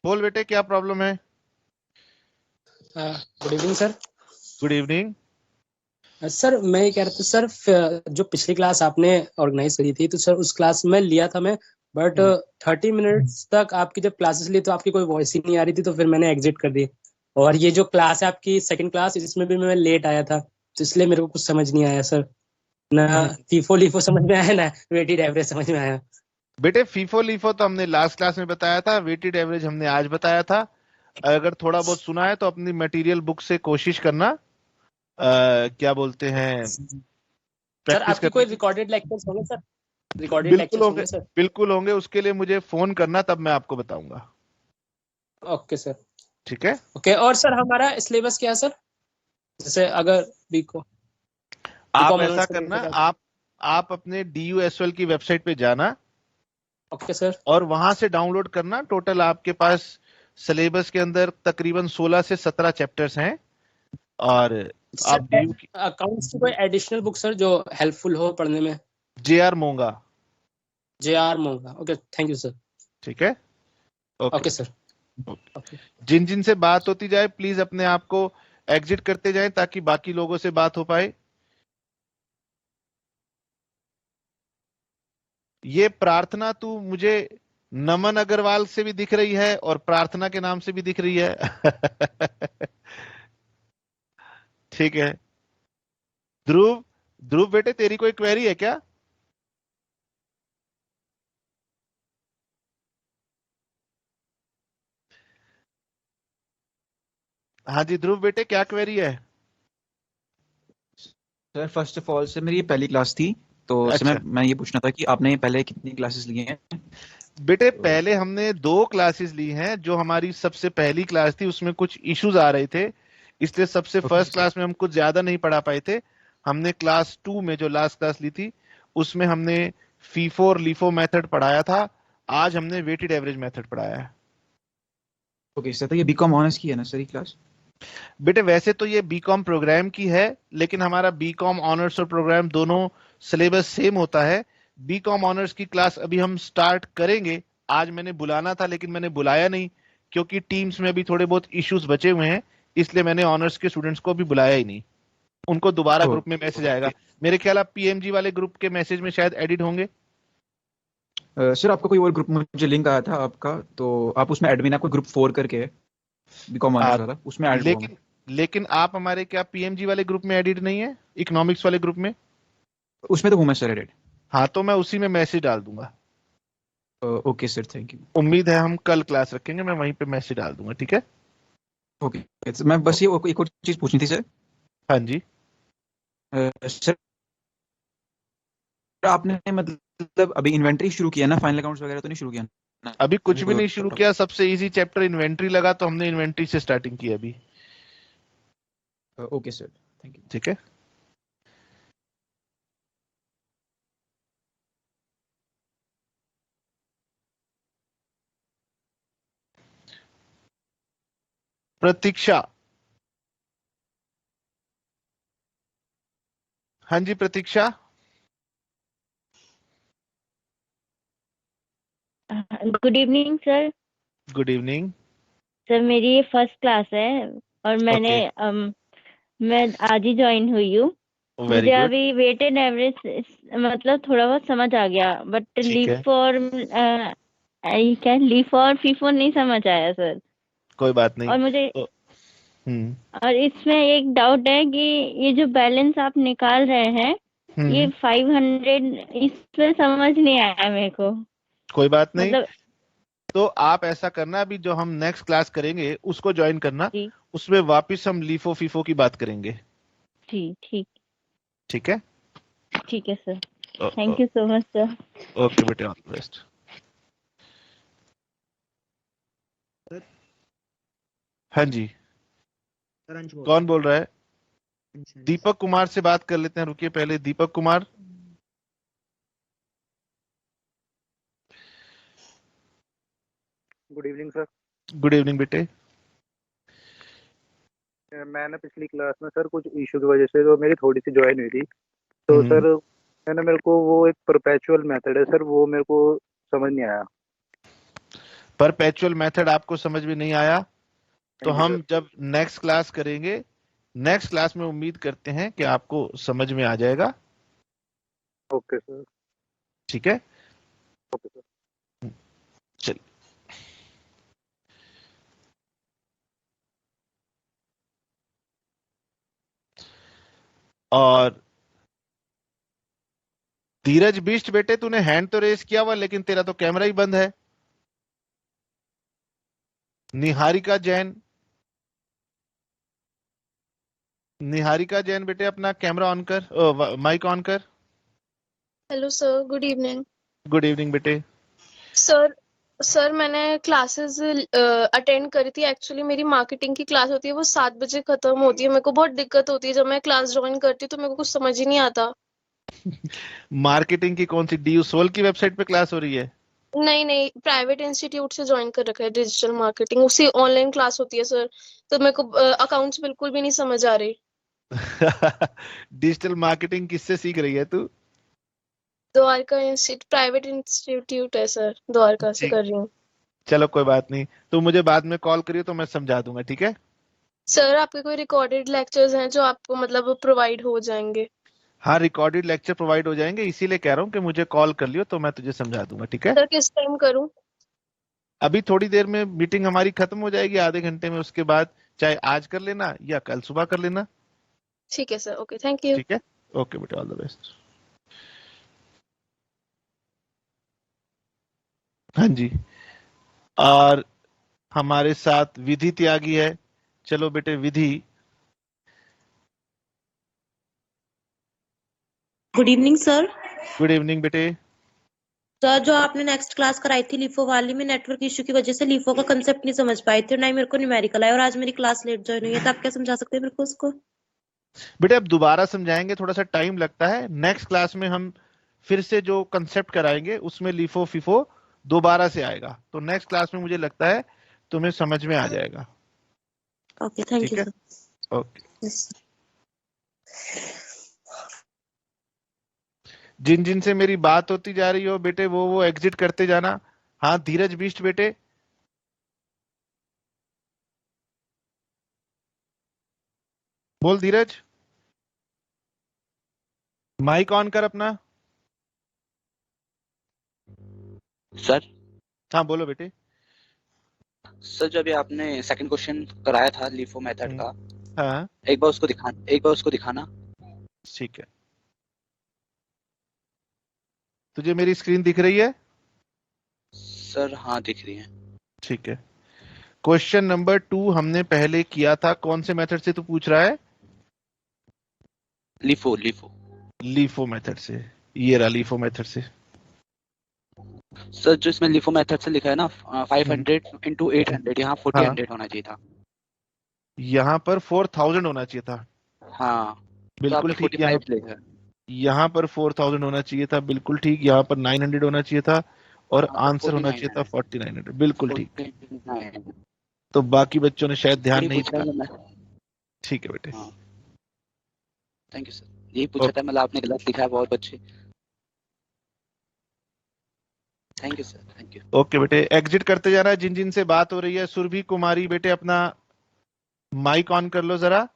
बोल बेटे क्या प्रॉब्लम है। Good evening sir. Good evening. Sir मैं ये कह रहा था सर, जो पिछली क्लास आपने ऑर्गेनाइज करी थी तो सर उस क्लास में लिया था मैं, बट 30 मिनट्स तक आपकी जब क्लासेस ली तो आपकी कोई वॉइस ही नहीं आ रही थी, तो फिर मैंने एग्जिट कर दी। और ये जो क्लास है आपकी सेकंड क्लास, इसमें भी मैं लेट आया था, तो इसलिए मेरे को कुछ समझ नहीं आया सर, ना फीफो लीफो समझ में आया ना वेटेड एवरेज समझ में आया। बेटे फीफो लीफो तो हमने लास्ट क्लास में बताया था, वेटेड एवरेज हमने आज बताया था। अगर थोड़ा बहुत सुना है तो अपनी मटेरियल बुक से कोशिश करना, क्या बोलते हैं, सर आपकी कोई रिकॉर्डेड लेक्चर्स होंगे सर? रिकॉर्डेड बिल्कुल लेक्चर्स होंगे, होंगे सर? बिल्कुल होंगे, उसके लिए मुझे फोन करना, तब मैं आपको बताऊंगा। Okay sir. ठीक है, ओके। और सर हमारा सिलेबस क्या है सर? जैसे अगर बीको आप ऐसा करना, आप अपने DUSL की वेबसाइट पे जाना। Okay sir. और वहां से डाउनलोड करना। टोटल आपके पास सिलेबस के अंदर तकरीबन 16 से 17 चैप्टर्स हैं। और आप अकाउंट्स की कोई एडिशनल बुक सर जो हेल्पफुल हो पढ़ने में? JR Monga. JR Monga, okay thank you sir. ठीक है, ओके सर। जिन जिन से बात होती जाए प्लीज अपने आप को एग्जिट करते जाएं ताकि बाकी लोगों से बात हो पाए। ये प्रार्थना तू मुझे नमन अग्रवाल से भी दिख रही है और प्रार्थना के नाम से भी दिख रही है। ठीक है, ध्रुव, ध्रुव बेटे तेरी कोई क्वेरी है क्या? हाँ जी ध्रुव बेटे क्या क्वेरी है? Sir first of all sir मेरी ये पहली क्लास थी, तो अच्छा। मैं ये पूछना था कि आपने पहले कितनी क्लासेस लिए हैं? बेटे पहले हमने 2 क्लासेस ली हैं। जो हमारी सबसे पहली क्लास थी उसमें कुछ इश्यूज आ रहे थे, इसलिए सबसे फर्स्ट क्लास में हम कुछ ज्यादा नहीं पढ़ा पाए थे। हमने क्लास 2 में जो लास्ट क्लास ली थी उसमें हमने फीफो और लीफो मेथड पढ़ाया था। आज हमने वेटेड एवरेज मेथड पढ़ाया है। ओके सर, तो ये बीकॉम ऑनर्स की है ना सर ये क्लास? बेटे वैसे तो ये बीकॉम प्रोग्राम की है, लेकिन हमारा बीकॉम ऑनर्स और प्रोग्राम दोनों सिलेबस सेम होता है। बीकॉम ऑनर्स की क्लास अभी हम स्टार्ट करेंगे। आज मैंने बुलाना था लेकिन मैंने बुलाया नहीं, क्योंकि टीम्स में अभी थोड़े बहुत इश्यूज बचे हुए हैं, इसलिए मैंने ऑनर्स के स्टूडेंट्स को अभी बुलाया ही नहीं। उनको दोबारा ग्रुप में मैसेज आएगा। मेरे ख्याल आप PMG वाले ग्रुप के मैसेज में शायद एडिट होंगे। सर आपका कोई और ग्रुप मुझे लिंक आया था आपका, तो आप उसमें एडमिन, आपको ग्रुप 4 करके बीकॉम ऑनर्स वाला, उसमें ऐड हुआ। लेकिन आप हमारे क्या PMG वाले ग्रुप में एडिट नहीं है, इकोनॉमिक्स वाले ग्रुप में? उसमें तो हूँ मैं सर एडिट। हाँ तो मैं उसी में मैसेज डाल दूंगा। Okay sir, thank you. उम्मीद है हम कल क्लास रखेंगे, मैं वहीं पे मैसेज डाल दूंगा। ठीक है, ओके। मैं बस ये एक और चीज पूछनी थी सर। हाँ जी सर आपने मतलब अभी इन्वेंट्री शुरू किया ना, फाइनल अकाउंट्स वगैरह तो नहीं शुरू किया ना? अभी कुछ भी नहीं शुरू किया। सबसे इजी चैप्टर इन्वेंट्री लगा तो हमने इन्वेंट्री से स्टार्टिंग की अभी। Okay sir, thank you. ठीक है, प्रतीक्षा। हाँ जी Pratiksha. Good evening sir. Good evening sir मेरी ये फर्स्ट क्लास है और मैंने मैं आज ही ज्वाइन हुई हूँ। मुझे अभी वेटेड एवरेज मतलब थोड़ा बहुत समझ आ गया, बट लीफ और क्या लीफ और फीफो नहीं समझ आया सर। कोई बात नहीं। और मुझे और इसमें एक डाउट है कि ये जो बैलेंस आप निकाल रहे हैं ये 500, इसमें समझ नहीं आया मेरे को। कोई बात नहीं, मतलब तो आप ऐसा करना, अभी जो हम नेक्स्ट क्लास करेंगे उसको ज्वाइन करना, उसमें वापस हम लीफो फीफो की बात करेंगे। जी ठीक। ठीक है, ठीक है sir, thank you so much sir. Okay बेटे, ऑल द बेस्ट। हाँ जी सर अंश बोल कौन बोल रहा है? अंश, अंश। दीपक कुमार से बात कर लेते हैं, रुकिए पहले Deepak Kumar. Good evening sir. Good evening बेटे। मैंने पिछली क्लास में सर कुछ इशू की वजह से तो मेरी थोड़ी सी ज्वाइन हुई थी, तो सर मैंने मेरे को वो एक परपेचुअल मेथड है सर, वो मेरे को समझ नहीं आया। परपेचुअल मेथड आपको समझ में नहीं आया? तो हम जब नेक्स्ट क्लास करेंगे, नेक्स्ट क्लास में उम्मीद करते हैं कि आपको समझ में आ जाएगा। Okay sir. ठीक है, ओके सर। चलिए। और धीरज बिष्ट बेटे, तूने हैंड तो रेस किया हुआ, लेकिन तेरा तो कैमरा ही बंद है। निहारिका जैन, निहारिका जैन बेटे अपना कैमरा ऑन कर, माइक ऑन कर। Hello sir, good evening. Good evening बेटे। सर मैंने क्लासेस अटेंड करी थी। एक्चुअली मेरी मार्केटिंग की क्लास होती है, वो 7 बजे खत्म होती है। मेरे को बहुत दिक्कत होती है जब मैं क्लास ज्वाइन करती हूँ, तो मेरे को कुछ समझ ही नहीं आता। मार्केटिंग की कौन सी, डीयू सोल की वेबसाइट पे क्लास हो रही है? नहीं, प्राइवेट इंस्टीट्यूट से ज्वाइन कर रखा है, डिजिटल मार्केटिंग, उसी ऑनलाइन क्लास होती है सर। तो मेरे को अकाउंट्स बिल्कुल भी नहीं समझ आ रही। डिजिटल मार्केटिंग किससे सीख रही है तू? द्वारका इंस्टीट्यूट, प्राइवेट इंस्टीट्यूट है सर, द्वारका से कर रही हूँ। चलो कोई बात नहीं, तो मुझे बाद में कॉल करियो तो मैं समझा दूंगा, ठीक है? सर आपके कोई रिकॉर्डेड लेक्चर्स हैं जो आपको मतलब प्रोवाइड हो जाएंगे? हाँ, रिकॉर्डेड लेक्चर प्रोवाइड हो जाएंगे, इसीलिए कह रहा हूँ कि मुझे कॉल कर लियो तो मैं तुझे समझा दूंगा, ठीक है? सर किस टाइम करूँ? अभी थोड़ी देर में मीटिंग हमारी खत्म हो जाएगी, आधे घंटे में, उसके बाद चाहे आज कर लेना या कल सुबह कर लेना। ठीक है सर, ओके, थैंक यू। ठीक है, ओके बेटा, ऑल द बेस्ट। हाँ जी, और हमारे साथ विधि त्यागी है। चलो बेटे Vidhi. Good evening sir. Good evening बेटे। सर जो आपने नेक्स्ट क्लास कराई थी लिफो वाली में, नेटवर्क इश्यू की वजह से लिफो का कंसेप्ट नहीं समझ पाई थी, और ना ही मेरे को न्यूमेरिकल आया, और आज मेरी क्लास लेट ज्वाइन हुई है, तो आप क्या समझा सकते हैं मेरे को उसको? बेटे अब दोबारा समझाएंगे, थोड़ा सा टाइम लगता है। नेक्स्ट क्लास में हम फिर से जो कंसेप्ट कराएंगे उसमें लिफो फिफो दोबारा से आएगा, तो नेक्स्ट क्लास में मुझे लगता है तुम्हें समझ में आ जाएगा। ओके, थैंक ठीक यू है, सर। ओके। जिन जिन से मेरी बात होती जा रही हो बेटे, वो एग्जिट करते जाना। हाँ धीरज बिष्ट बेटे, बोल धीरज, माइक ऑन कर अपना। सर। हाँ बोलो बेटे। सर जब ये आपने सेकंड क्वेश्चन कराया था लिफो मेथड का, हाँ एक बार उसको दिखाना। ठीक है, तुझे मेरी स्क्रीन दिख रही है? सर हाँ दिख रही है। ठीक है, क्वेश्चन नंबर 2 हमने पहले किया था, कौन से मेथड से तू पूछ रहा है? लीफो मेथड से। ये रहा लीफो मेथड से। सर जो इसमें लिफो मेथड से लिखा है ना 500 into 800, यहाँ 4000 होना चाहिए था। यहाँ पर 4000 होना चाहिए था। हाँ बिल्कुल तो ठीक। यहाँ पर 4000 होना चाहिए था, बिल्कुल ठीक। यहाँ पर 900 होना चाहिए था, और आंसर होना चाहिए था 4900, बिल्कुल ठीक। तो बाकी बच्चों ने शायद ध्यान नहीं दिया। ठीक है बेटे, थैंक यू सर। यही पूछा था, मतलब आपने गलत लिखा है, बहुत अच्छे। Thank you sir, thank you. Okay बेटे, एग्जिट करते जाना जिन जिन से बात हो रही है। सुरभि कुमारी बेटे अपना माइक ऑन कर लो जरा।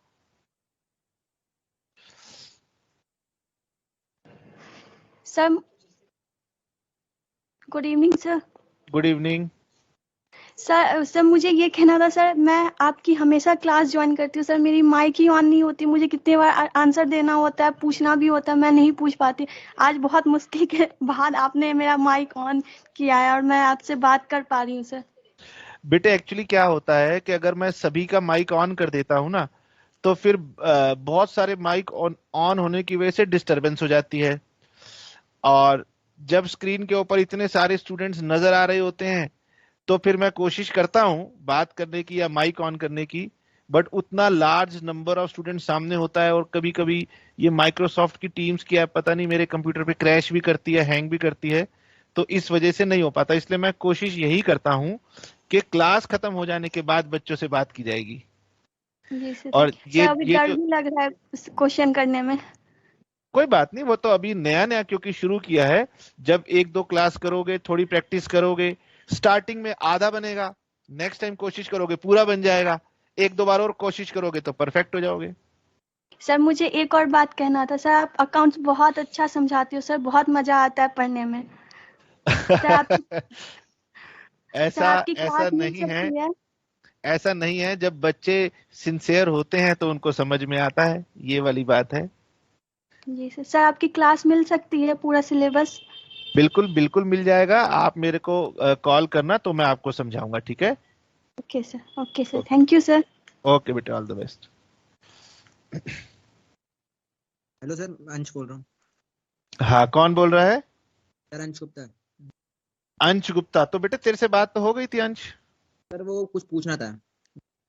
Sir good evening sir. Good evening sir मुझे ये कहना था सर, मैं आपकी हमेशा क्लास ज्वाइन करती हूँ सर, मेरी माइक ही ऑन नहीं होती, मुझे कितने बार आंसर देना होता है, पूछना भी होता है, मैं नहीं पूछ पाती। आज बहुत मुश्किल के बाद आपने मेरा माइक ऑन किया है और मैं आपसे बात कर पा रही हूँ सर। बेटे एक्चुअली क्या होता है कि अगर मैं सभी का माइक ऑन कर देता हूँ ना, तो फिर बहुत सारे माइक ऑन होने की वजह से डिस्टरबेंस हो जाती है, और जब स्क्रीन के ऊपर इतने सारे स्टूडेंट्स नजर आ रहे होते हैं तो फिर मैं कोशिश करता हूं बात करने की या माइक ऑन करने की, बट उतना लार्ज नंबर ऑफ स्टूडेंट सामने होता है, और कभी कभी ये माइक्रोसॉफ्ट की टीम्स की ऐप पता नहीं मेरे कंप्यूटर पे क्रैश भी करती है, हैंग भी करती है, तो इस वजह से नहीं हो पाता। इसलिए मैं कोशिश यही करता हूँ कि क्लास खत्म हो जाने के बाद बच्चों से बात की जाएगी। जी सर। और सर अभी ये डर जो भी लग रहा है क्वेश्चन करने में। कोई बात नहीं, वो तो अभी नया नया क्योंकि शुरू किया है। जब 1-2 क्लास करोगे, थोड़ी प्रैक्टिस करोगे, स्टार्टिंग में आधा बनेगा, नेक्स्ट टाइम कोशिश करोगे पूरा बन जाएगा, 1-2 बार और कोशिश करोगे तो परफेक्ट हो जाओगे। सर मुझे एक और बात कहना था। सर आप अकाउंट्स बहुत अच्छा समझाते हो सर, बहुत मजा आता है पढ़ने में। सर ऐसा आपकी ऐसा क्लास मिल नहीं है, सकती है? ऐसा नहीं है। जब बच्चे सिंसियर होते हैं तो उनको समझ में आता है, ये वाली बात है। जी सर। सर आपकी क्लास मिल सकती है, पूरा सिलेबस? बिल्कुल बिल्कुल मिल जाएगा, आप मेरे को कॉल करना तो मैं आपको समझाऊंगा, ठीक है? Okay sir, okay sir, thank you sir. Okay बेटा, all the best. Hello sir, Ansh बोल रहा हूँ। हाँ, कौन बोल रहा है? सर अंश गुप्ता। अंश गुप्ता। तो बेटे तेरे से बात तो हो गई थी अंश। सर वो कुछ पूछना था।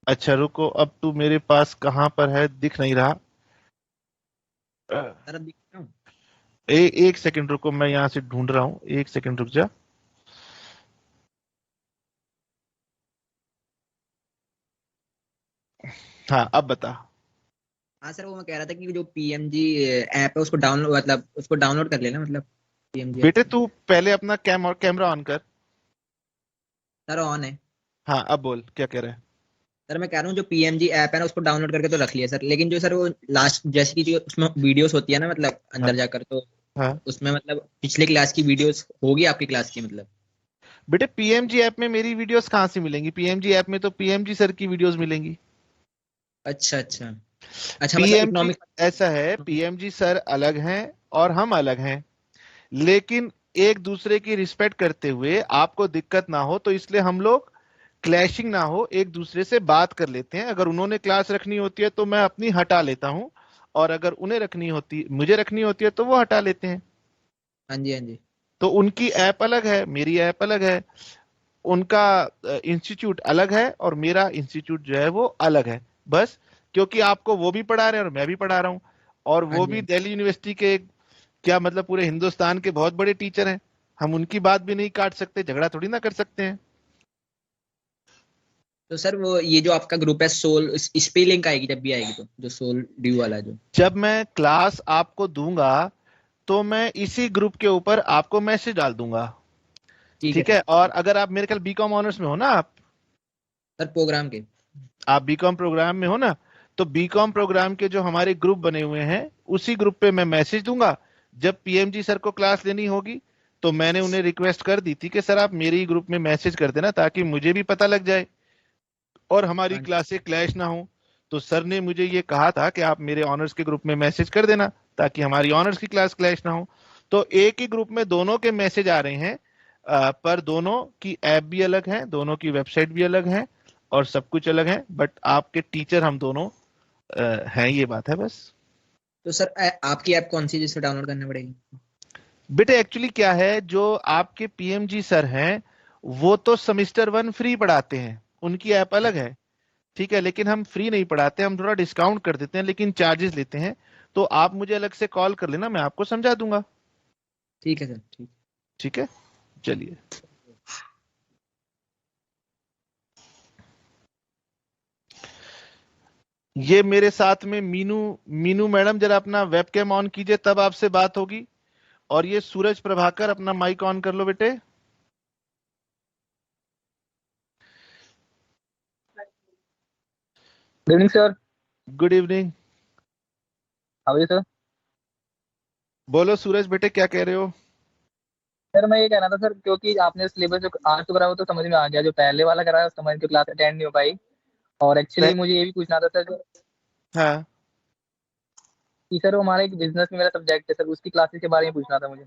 अच्छा रुको, अब तू मेरे पास कहाँ पर है, दिख नहीं रहा। सर अब दिख रहा हूँ। एक सेकंड रुको, मैं यहाँ से ढूंढ रहा हूँ, एक सेकंड रुक जा। हाँ अब बता। हाँ सर, वो मैं कह रहा था कि जो पीएमजी ऐप है उसको डाउनलोड, मतलब उसको डाउनलोड कर लेना, मतलब पीएमजी। बेटे तू पहले अपना कैमरा ऑन कर। सर ऑन है। हाँ अब बोल, क्या कह रहा है? सर मैं कह रहा हूँ जो पीएमजी ऐप है ना उसको डाउनलोड करके तो रख लिया सर, लेकिन जो सर वो लास्ट जैसे की जो उसमें वीडियोस होती है ना, मतलब अंदर हाँ, जाकर तो हाँ। उसमें मतलब पिछले क्लास की वीडियोस होगी आपकी क्लास की मतलब। बेटे पीएमजी ऐप में मेरी वीडियोस कहाँ से मिलेंगी? पीएमजी ऐप में तो पीएमजी सर की वीडियोस मिलेंगी। अच्छा अच्छा अच्छा, मतलब पीएमजी इकोनॉमिक। ऐसा है, पीएमजी सर अलग हैं और हम अलग हैं, लेकिन एक दूसरे की रिस्पेक्ट करते हुए आपको दिक्कत ना हो तो इसलिए हम लोग क्लैशिंग ना हो, एक दूसरे से बात कर लेते हैं। अगर उन्होंने क्लास रखनी होती है तो मैं अपनी हटा लेता हूं, और अगर उन्हें रखनी होती, मुझे रखनी होती है तो वो हटा लेते हैं। हाँ जी हाँ जी। तो उनकी ऐप अलग है, मेरी ऐप अलग है, उनका इंस्टीट्यूट अलग है और मेरा इंस्टीट्यूट जो है वो अलग है। बस क्योंकि आपको वो भी पढ़ा रहे हैं और मैं भी पढ़ा रहा हूं, और हाँ वो जी भी हाँ जी। दिल्ली यूनिवर्सिटी के, क्या मतलब पूरे हिंदुस्तान के बहुत बड़े टीचर हैं। हम उनकी बात भी नहीं काट सकते, झगड़ा थोड़ी ना कर सकते हैं। तो सर वो ये जो आपका ग्रुप है सोल, इस पे लिंक आएगी जब भी आएगी, तो जो सोल ड्यू वाला है जो। जब मैं क्लास आपको दूंगा तो मैं इसी ग्रुप के ऊपर आपको मैसेज डाल दूंगा, ठीक है? और अगर आप मेरे ख्याल बीकॉम ऑनर्स में हो ना आप? सर प्रोग्राम के। आप बीकॉम प्रोग्राम में हो ना, तो बीकॉम प्रोग्राम के जो हमारे ग्रुप बने हुए हैं उसी ग्रुप पे मैं मैसेज दूंगा। जब पीएमजी सर को क्लास लेनी होगी तो मैंने उन्हें रिक्वेस्ट कर दी थी कि सर आप मेरे ही ग्रुप में मैसेज कर देना ताकि मुझे भी पता लग जाए और हमारी क्लासें क्लैश ना हो। तो सर ने मुझे ये कहा था कि आप मेरे ऑनर्स के ग्रुप में मैसेज कर देना ताकि हमारी ऑनर्स की क्लास क्लैश ना हो। तो एक ही ग्रुप में दोनों के मैसेज आ रहे हैं, पर दोनों की ऐप भी अलग है, दोनों की वेबसाइट भी अलग है और सब कुछ अलग है, बट आपके टीचर हम दोनों हैं, ये बात है बस। तो सर आपकी ऐप कौन सी जिससे डाउनलोड करनी पड़ेगी? बेटे एक्चुअली क्या है, जो आपके पीएमजी सर हैं वो तो सेमेस्टर 1 फ्री पढ़ाते हैं, उनकी ऐप अलग है, ठीक है? लेकिन हम फ्री नहीं पढ़ाते, हम थोड़ा डिस्काउंट कर देते हैं लेकिन चार्जेस लेते हैं। तो आप मुझे अलग से कॉल कर लेना, मैं आपको समझा दूंगा। ठीक है सर, ठीक। ठीक है, चलिए। ये मेरे साथ में मीनू मैडम, जरा अपना वेबकैम ऑन कीजिए तब आपसे बात होगी। और ये सूरज प्रभाकर, अपना माइक ऑन कर लो बेटे। Good evening sir. Good evening. How are you sir? बोलो सूरज बेटे, क्या कह रहे हो? सर मैं ये कहना था सर, क्योंकि आपने सिलेबस जो आज तो करा वो तो समझ में आ गया, जो पहले वाला करा उसका समझ के क्लास अटेंड नहीं हो पाई। और एक्चुअली मुझे ये भी पूछना था सर हाँ कि सर वो हमारा एक बिजनेस में मेरा सब्जेक्ट है सर, उसकी क्लासेस के बारे में पूछना था मुझे।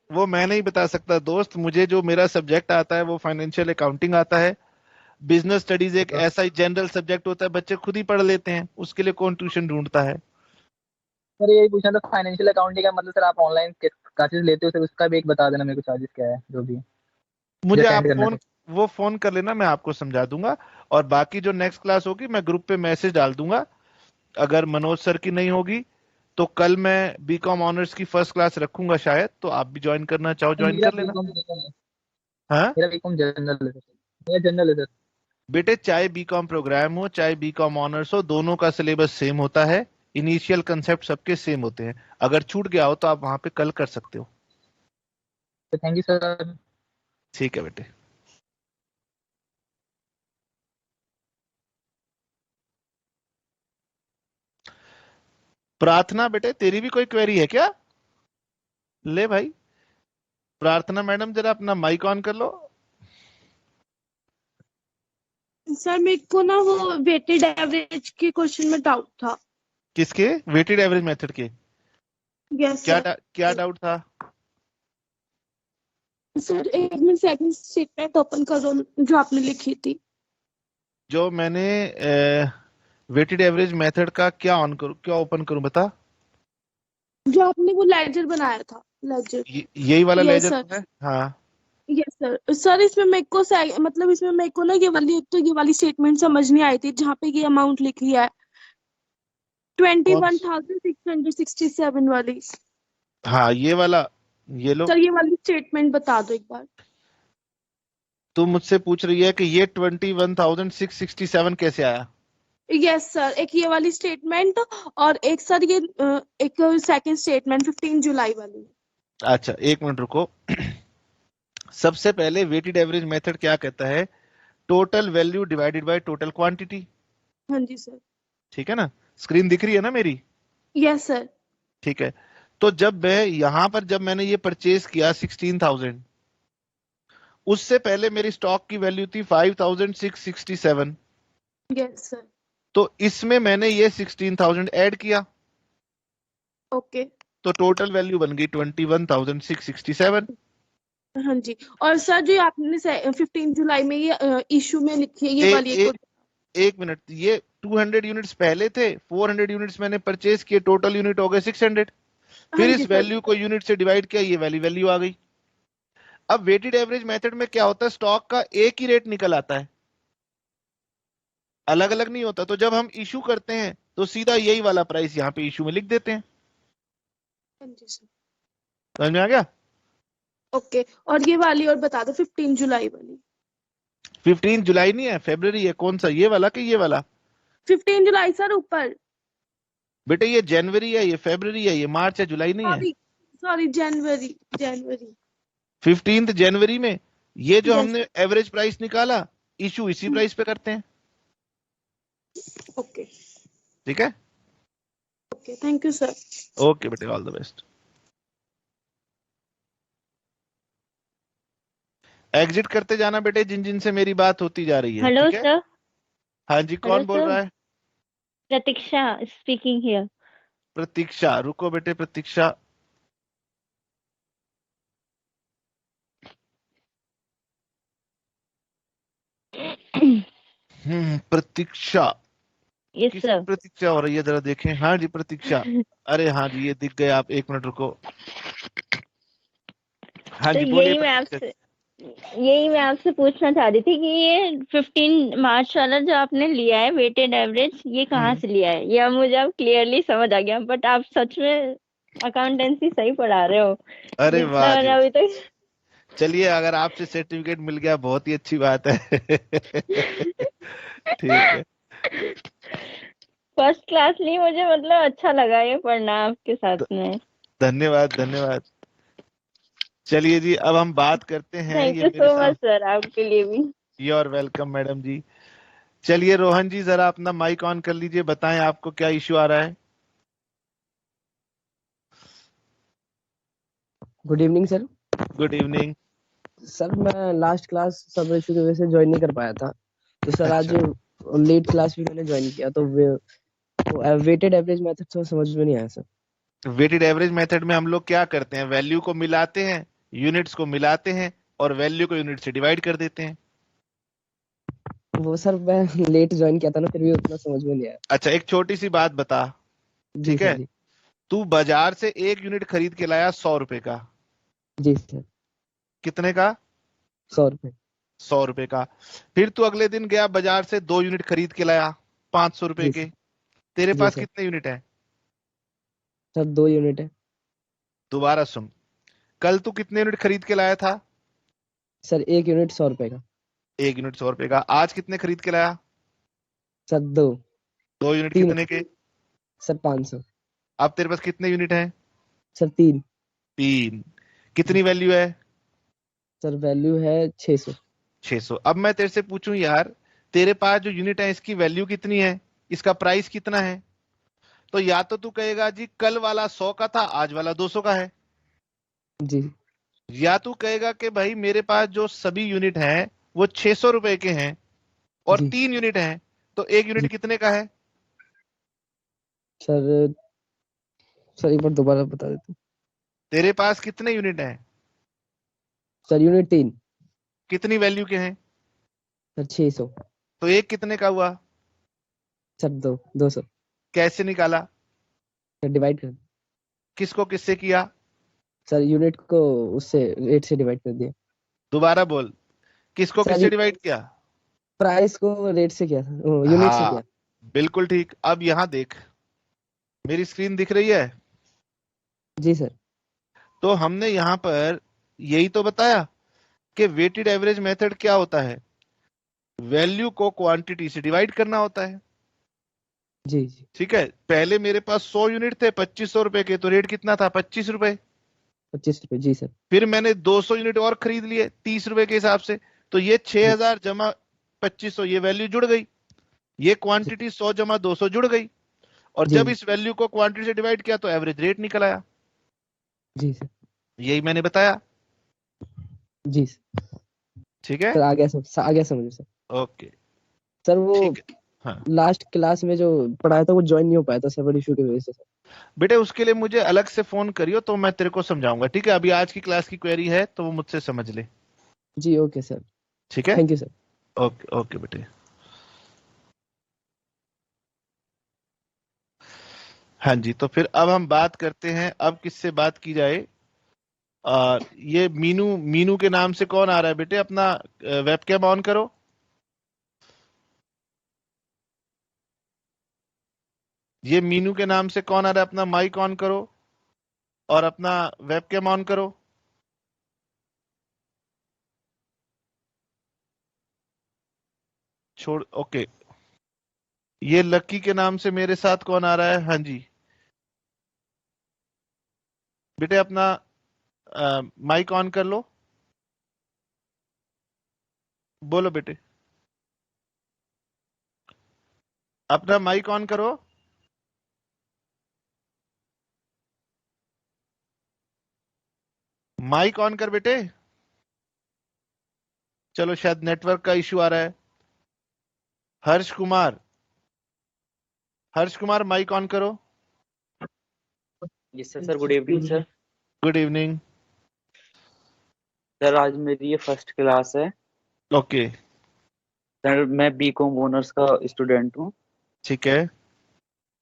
वो मैं नहीं बता सकता दोस्त, मुझे जो मेरा सब्जेक्ट आता है वो फाइनेंशियल अकाउंटिंग आता है। बिजनेस स्टडीज एक ऐसा ही जनरल सब्जेक्ट होता है, बच्चे खुद ही पढ़ लेते हैं, उसके लिए कौन ट्यूशन ढूंढता है? सर यही पूछना था, फाइनेंशियल अकाउंटिंग का मतलब सर आप ऑनलाइन क्लासेस लेते हो सर, उसका भी एक बता देना मेरे को, चार्जेस क्या है जो भी मुझे आप अटेंड करना फोन, वो फोन कर लेना, मैं आपको समझा दूंगा। और बाकी जो नेक्स्ट क्लास होगी मैं ग्रुप पे मैसेज डाल दूंगा। अगर मनोज सर की नहीं होगी तो कल मैं बीकॉम ऑनर्स की फर्स्ट क्लास रखूंगा शायद, तो आप भी ज्वाइन करना चाहो ज्वाइन कर लेना। हाँ मेरा बीकॉम जनरल है सर, मेरा जनरल है सर। बेटे चाहे बीकॉम प्रोग्राम हो चाहे बीकॉम ऑनर्स हो, दोनों का सिलेबस सेम होता है, इनिशियल कंसेप्ट सबके सेम होते हैं। अगर छूट गया हो तो आप वहां पे कल कर सकते हो। Thank you sir. ठीक है बेटे। प्रार्थना बेटे तेरी भी कोई क्वेरी है क्या? ले भाई प्रार्थना मैडम जरा अपना माइक ऑन कर लो। सर मेरे को ना वो वेटेड एवरेज के क्वेश्चन में डाउट था। किसके? वेटेड एवरेज मेथड के? Yes sir. क्या डाउट था? सर एक मिनट सेकंड स्टेटमेंट ओपन करो जो आपने लिखी थी। जो मैंने वेटेड एवरेज मेथड का क्या ऑन करूं, क्या ओपन करूं बता? जो आपने वो लेजर बनाया था, लेजर। यही वाला लेजर है? हाँ यस सर। सर इसमें मेरे को मतलब इसमें मेरे को ना ये वाली स्टेटमेंट समझ नहीं आई थी जहाँ पे ये अमाउंट लिख लिया है 21,667 वाली। हाँ ये वाला, ये लो सर ये वाली स्टेटमेंट बता दो एक बार। तू मुझसे पूछ रही है कि ये 21,667 कैसे आया? यस सर, एक ये वाली स्टेटमेंट और एक सर ये एक सेकंड स्टेटमेंट 15 जुलाई वाली। अच्छा एक मिनट रुको। सबसे पहले वेटेड एवरेज मेथड क्या कहता है? Total value divided by total quantity. हाँ जी सर। ठीक है ना? स्क्रीन दिख रही है ना मेरी? Yes sir. ठीक है, तो जब मैं यहां पर जब मैंने ये परचेज किया 16,000, उससे पहले मेरी स्टॉक की वैल्यू थी 5,667। Yes sir. तो इसमें मैंने ये 16,000 ऐड किया। ओके। तो टोटल वैल्यू बन गई 21,667। हाँ जी। और सर जो आपने 15 जुलाई में ये इशू में लिखी है ये वाली एक मिनट, ये 200 यूनिट्स पहले थे, 400 यूनिट्स मैंने परचेज किए, टोटल यूनिट हो गए 600। फिर इस वैल्यू को यूनिट से डिवाइड किया, ये वाली वैल्यू आ गई। अब वेटेड एवरेज मेथड में क्या होता है? स्टॉक का एक ही रेट निकल आता है, अलग अलग नहीं होता। तो जब हम इशू करते हैं तो सीधा यही वाला प्राइस यहाँ पे इशू में लिख देते हैं। समझ में आ गया? ओके। और ये वाली और बता दो 15 जुलाई वाली। 15 जुलाई नहीं है, फरवरी है। कौन सा, ये वाला कि ये वाला? 15 जुलाई सर ऊपर। बेटे ये जनवरी है, ये फरवरी है, ये मार्च है, जुलाई नहीं है। सॉरी जनवरी। 15 जनवरी में ये जो हमने एवरेज प्राइस निकाला, इशू इसी प्राइस पे करते हैं। ओके ठीक है। Okay thank you sir. Okay बेटे, ऑल द बेस्ट। एग्जिट करते जाना बेटे जिन जिन से मेरी बात होती जा रही है। Hello sir. हाँ जी, कौन बोल रहा है? प्रतीक्षा स्पीकिंग हियर। प्रतीक्षा, रुको बेटे प्रतीक्षा। प्रतीक्षा। Yes sir. प्रतीक्षा हो रही है, जरा देखें। हाँ जी प्रतीक्षा। अरे हाँ जी ये दिख गए आप, एक मिनट रुको। हाँ तो जी बोलिए। यही मैं आपसे पूछना चाह रही थी कि ये 15 मार्च वाला जो आपने लिया है वेटेड एवरेज, ये कहाँ से लिया है? ये अब मुझे अब क्लियरली समझ आ गया। बट आप सच में अकाउंटेंसी सही पढ़ा रहे हो। अरे वाह जी। अभी तक चलिए, अगर आपसे सर्टिफिकेट मिल गया बहुत ही अच्छी बात है। ठीक है। फर्स्ट क्लास ली, मुझे मतलब अच्छा लगा ये पढ़ना आपके साथ में। धन्यवाद धन्यवाद। चलिए जी, अब हम बात करते हैं। Thank you so much sir, आपके लिए भी। यू आर वेलकम मैडम जी। चलिए रोहन जी जरा अपना माइक ऑन कर लीजिए, बताएं आपको क्या इश्यू आ रहा है। Good evening sir. Good evening sir. मैं लास्ट क्लास सब इशू की वजह से ज्वाइन नहीं कर पाया था, तो सर आज लेट क्लास भी मैंने ज्वाइन किया, तो वेटेड एवरेज मेथड तो समझ में नहीं आया सर। वेटेड एवरेज मेथड में हम लोग क्या करते हैं? वैल्यू को मिलाते हैं, यूनिट्स को मिलाते हैं और वैल्यू को यूनिट से डिवाइड कर देते हैं। वो सर मैं लेट ज्वाइन किया था ना, फिर भी उतना समझ में नहीं आया। अच्छा एक छोटी सी बात बता, ठीक है? तू बाजार से एक यूनिट खरीद के लाया 100 रुपए का। जी सर। कितने का? 100 रुपए। 100 रुपए का। फिर तू अगले दिन गया बाजार से 2 यूनिट खरीद के लाया 500 रुपए जी के। सर। तेरे जी पास सर। कितने यूनिट है? सर 2 यूनिट है। दोबारा सुन, कल तू कितने यूनिट खरीद के लाया था? सर 1 यूनिट 100 रुपए का। 1 यूनिट 100 रुपए का। आज कितने खरीद के लाया? सर 2। 2 यूनिट 3 कितने के? सर 500। अब तेरे पास कितने यूनिट हैं? सर 3। 3। कितनी वैल्यू है? सर वैल्यू है 600। 600। अब मैं तेरे से पूछूं यार, तेरे पास जो यूनिट है इसकी वैल्यू कितनी है, इसका प्राइस कितना है? तो या तो तू कहेगा जी कल वाला 100 का था, आज वाला 200 का है। जी। या तू कहेगा कि भाई मेरे पास जो सभी यूनिट हैं वो 600 रुपए के हैं और जी। 3 यूनिट हैं, तो 1 यूनिट जी। कितने का है? सर सर एक बार दोबारा बता देते। तेरे पास कितने यूनिट हैं? Sir unit 3। कितनी वैल्यू के हैं? सर 600। तो 1 कितने का हुआ? सर 200। कैसे निकाला? सर डिवाइड कर। किसको किससे किया? सर यूनिट को उससे रेट से डिवाइड कर दिया। दोबारा बोल, किसको सर किससे डिवाइड किया? प्राइस को रेट से किया था, यूनिट से किया। हाँ बिल्कुल ठीक। अब यहां देख, मेरी स्क्रीन दिख रही है? जी सर। तो हमने यहां पर यही तो बताया कि वेटेड एवरेज मेथड क्या होता है, वैल्यू को क्वांटिटी से डिवाइड करना होता है। जी जी। ठीक है, पहले मेरे पास 100 यूनिट थे 2500 रुपए के, तो रेट कितना था? 25 रुपए। 25 रुपए। जी सर। फिर मैंने 200 यूनिट और खरीद लिए 30 रुपए के हिसाब से, तो ये 6000 जमा 2500, ये वैल्यू जुड़ गई। ये क्वांटिटी 100 जमा 200 जुड़ गई, और जी। जब इस वैल्यू को क्वांटिटी से डिवाइड किया तो एवरेज रेट निकल आया। जी सर। यही मैंने बताया। जी सर। ठीक है, सर आ गया समझ में सर। ओके सर वो ठीक है। हाँ लास्ट क्लास में जो पढ़ाया था वो ज्वाइन नहीं हो पाया था सर्वर इशू की वजह से सर। बेटे, उसके लिए मुझे अलग से फोन करियो तो मैं तेरे को समझाऊंगा। ठीक है, अभी आज की क्लास की क्वेरी है तो वो मुझसे समझ ले। जी ओके सर। ठीक है, thank you sir. Okay okay बेटे। हाँ जी, तो फिर अब हम बात करते हैं, अब किससे बात की जाए? ये मीनू के नाम से कौन आ रहा है बेटे? अपना वेबकैम ऑन करो। ये मीनू के नाम से कौन आ रहा है? अपना माइक ऑन करो और अपना वेबकैम ऑन करो। छोड़, ओके। ये लक्की के नाम से मेरे साथ कौन आ रहा है? हाँ जी बेटे, अपना माइक ऑन कर लो, बोलो बेटे, अपना माइक ऑन करो। माइक ऑन कर बेटे। चलो, शायद नेटवर्क का इशू आ रहा है। हर्ष कुमार माइक ऑन करो। जी sir. Good evening sir. Good evening sir, आज मेरी ये फर्स्ट क्लास है। ओके सर, मैं बीकॉम ऑनर्स का स्टूडेंट हूँ। ठीक है।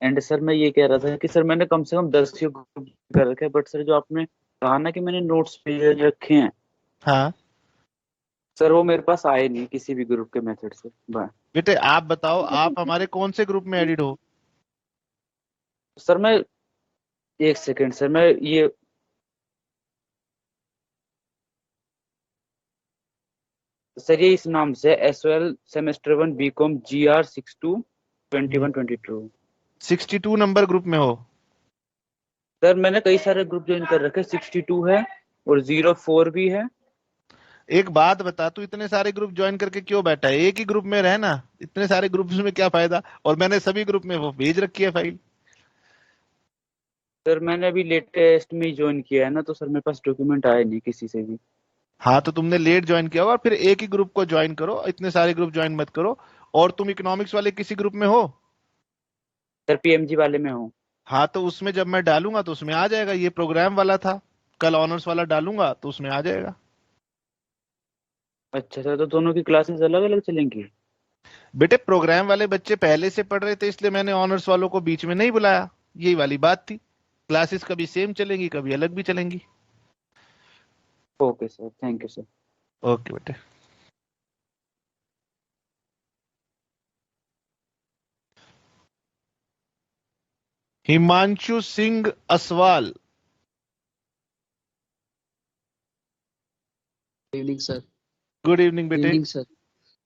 एंड सर, मैं ये कह रहा था कि सर मैंने कम से कम 10 ग्रुप कर रखे हैं, बट सर जो आपने कहा ना कि मैंने नोट्स पे रखे हैं, हाँ सर वो मेरे पास आए नहीं किसी भी ग्रुप के मेथड से। बेटे आप बताओ, आप हमारे कौन से ग्रुप में एडिड हो? सर मैं, एक सेकेंड सर, मैं ये सर ये इस नाम से SOL semester 1 BCom GR 62 21 22। 62 number group में हो? सर मैंने कई सारे ग्रुप ज्वाइन कर रखे, 62 है और 04 भी है। एक बात बता, तू इतने सारे ग्रुप ज्वाइन करके क्यों बैठा है? एक ही ग्रुप में रहना, इतने सारे ग्रुप्स में क्या फायदा? और मैंने सभी ग्रुप में वो भेज रखी है फाइल। सर मैंने अभी लेटेस्ट में ज्वाइन किया है ना, तो सर मेरे पास डॉक्यूमेंट आए नहीं किसी से भी। हाँ तो तुमने लेट ज्वाइन किया होगा, फिर एक ही ग्रुप को ज्वाइन करो, इतने सारे ग्रुप ज्वाइन मत करो। और तुम इकोनॉमिक्स वाले किसी ग्रुप में हो? सर PMG वाले में हूँ। हाँ तो उसमें जब मैं डालूंगा तो उसमें आ जाएगा। ये प्रोग्राम वाला था, कल ऑनर्स वाला डालूंगा तो उसमें आ जाएगा। अच्छा सर, तो दोनों की क्लासेस अलग अलग चलेंगी? बेटे प्रोग्राम वाले बच्चे पहले से पढ़ रहे थे, इसलिए मैंने ऑनर्स वालों को बीच में नहीं बुलाया, यही वाली बात थी। क्लासेस कभी सेम चलेंगी, कभी अलग भी चलेंगी। Okay sir, thank you sir. Okay बेटे। Himanshu Singh Aswal. Good evening sir. Good evening बेटे। Evening sir.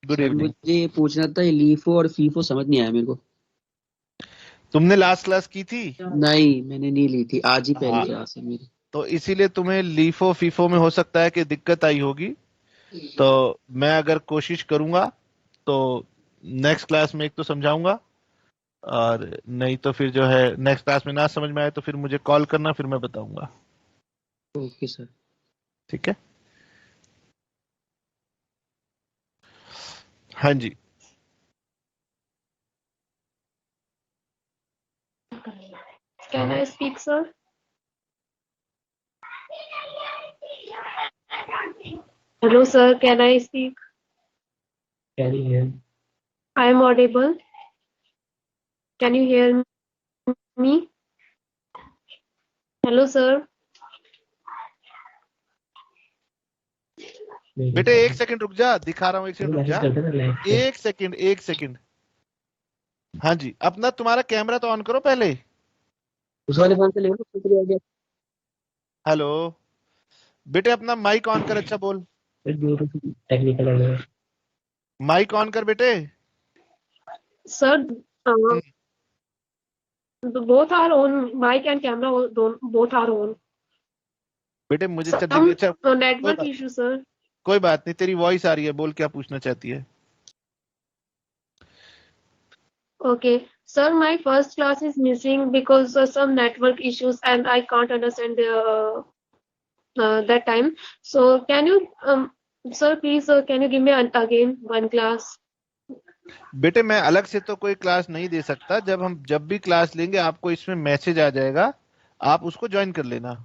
Good sir evening. मुझे ये पूछना था, लीफो और फीफो समझ नहीं आया मेरे को। तुमने लास्ट क्लास की थी? नहीं, मैंने नहीं ली थी, आज ही पहली हाँ, क्लास है मेरी। तो इसीलिए तुम्हें लीफो फीफो में हो सकता है कि दिक्कत आई होगी। तो मैं अगर कोशिश करूंगा तो नेक्स्ट क्लास में एक तो समझाऊंगा, और नहीं तो फिर जो है नेक्स्ट क्लास में ना समझ में आए तो फिर मुझे कॉल करना, फिर मैं बताऊंगा। Okay sir. ठीक है। हाँ जी। Can I speak, sir? Hello, sir. Can I speak? Can you hear? I am audible. Can you hear me? Hello, sir. बेटे एक सेकंड रुक जा, दिखा रहा हूँ, एक सेकंड रुक जा, एक सेकंड। हाँ जी, अपना तुम्हारा कैमरा तो ऑन करो पहले। उस वाले फोन से ले लो। हेलो बेटे, अपना माइक ऑन कर, अच्छा बोल। टेक्निकल है। माइक ऑन कर बेटे। Sir, both are on. Mic and camera, both are on. बेटे मुझे Some अच्छा network issue, sir. कोई बात नहीं, तेरी वॉइस आ रही है, बोल क्या पूछना चाहती है। Okay, sir, my first class is missing because of some network issues and I can't understand that time. So can you, sir, please, can you give me again one class? बेटे मैं अलग से तो कोई क्लास नहीं दे सकता, जब भी क्लास लेंगे आपको इसमें मैसेज आ जाएगा, आप उसको ज्वाइन कर लेना,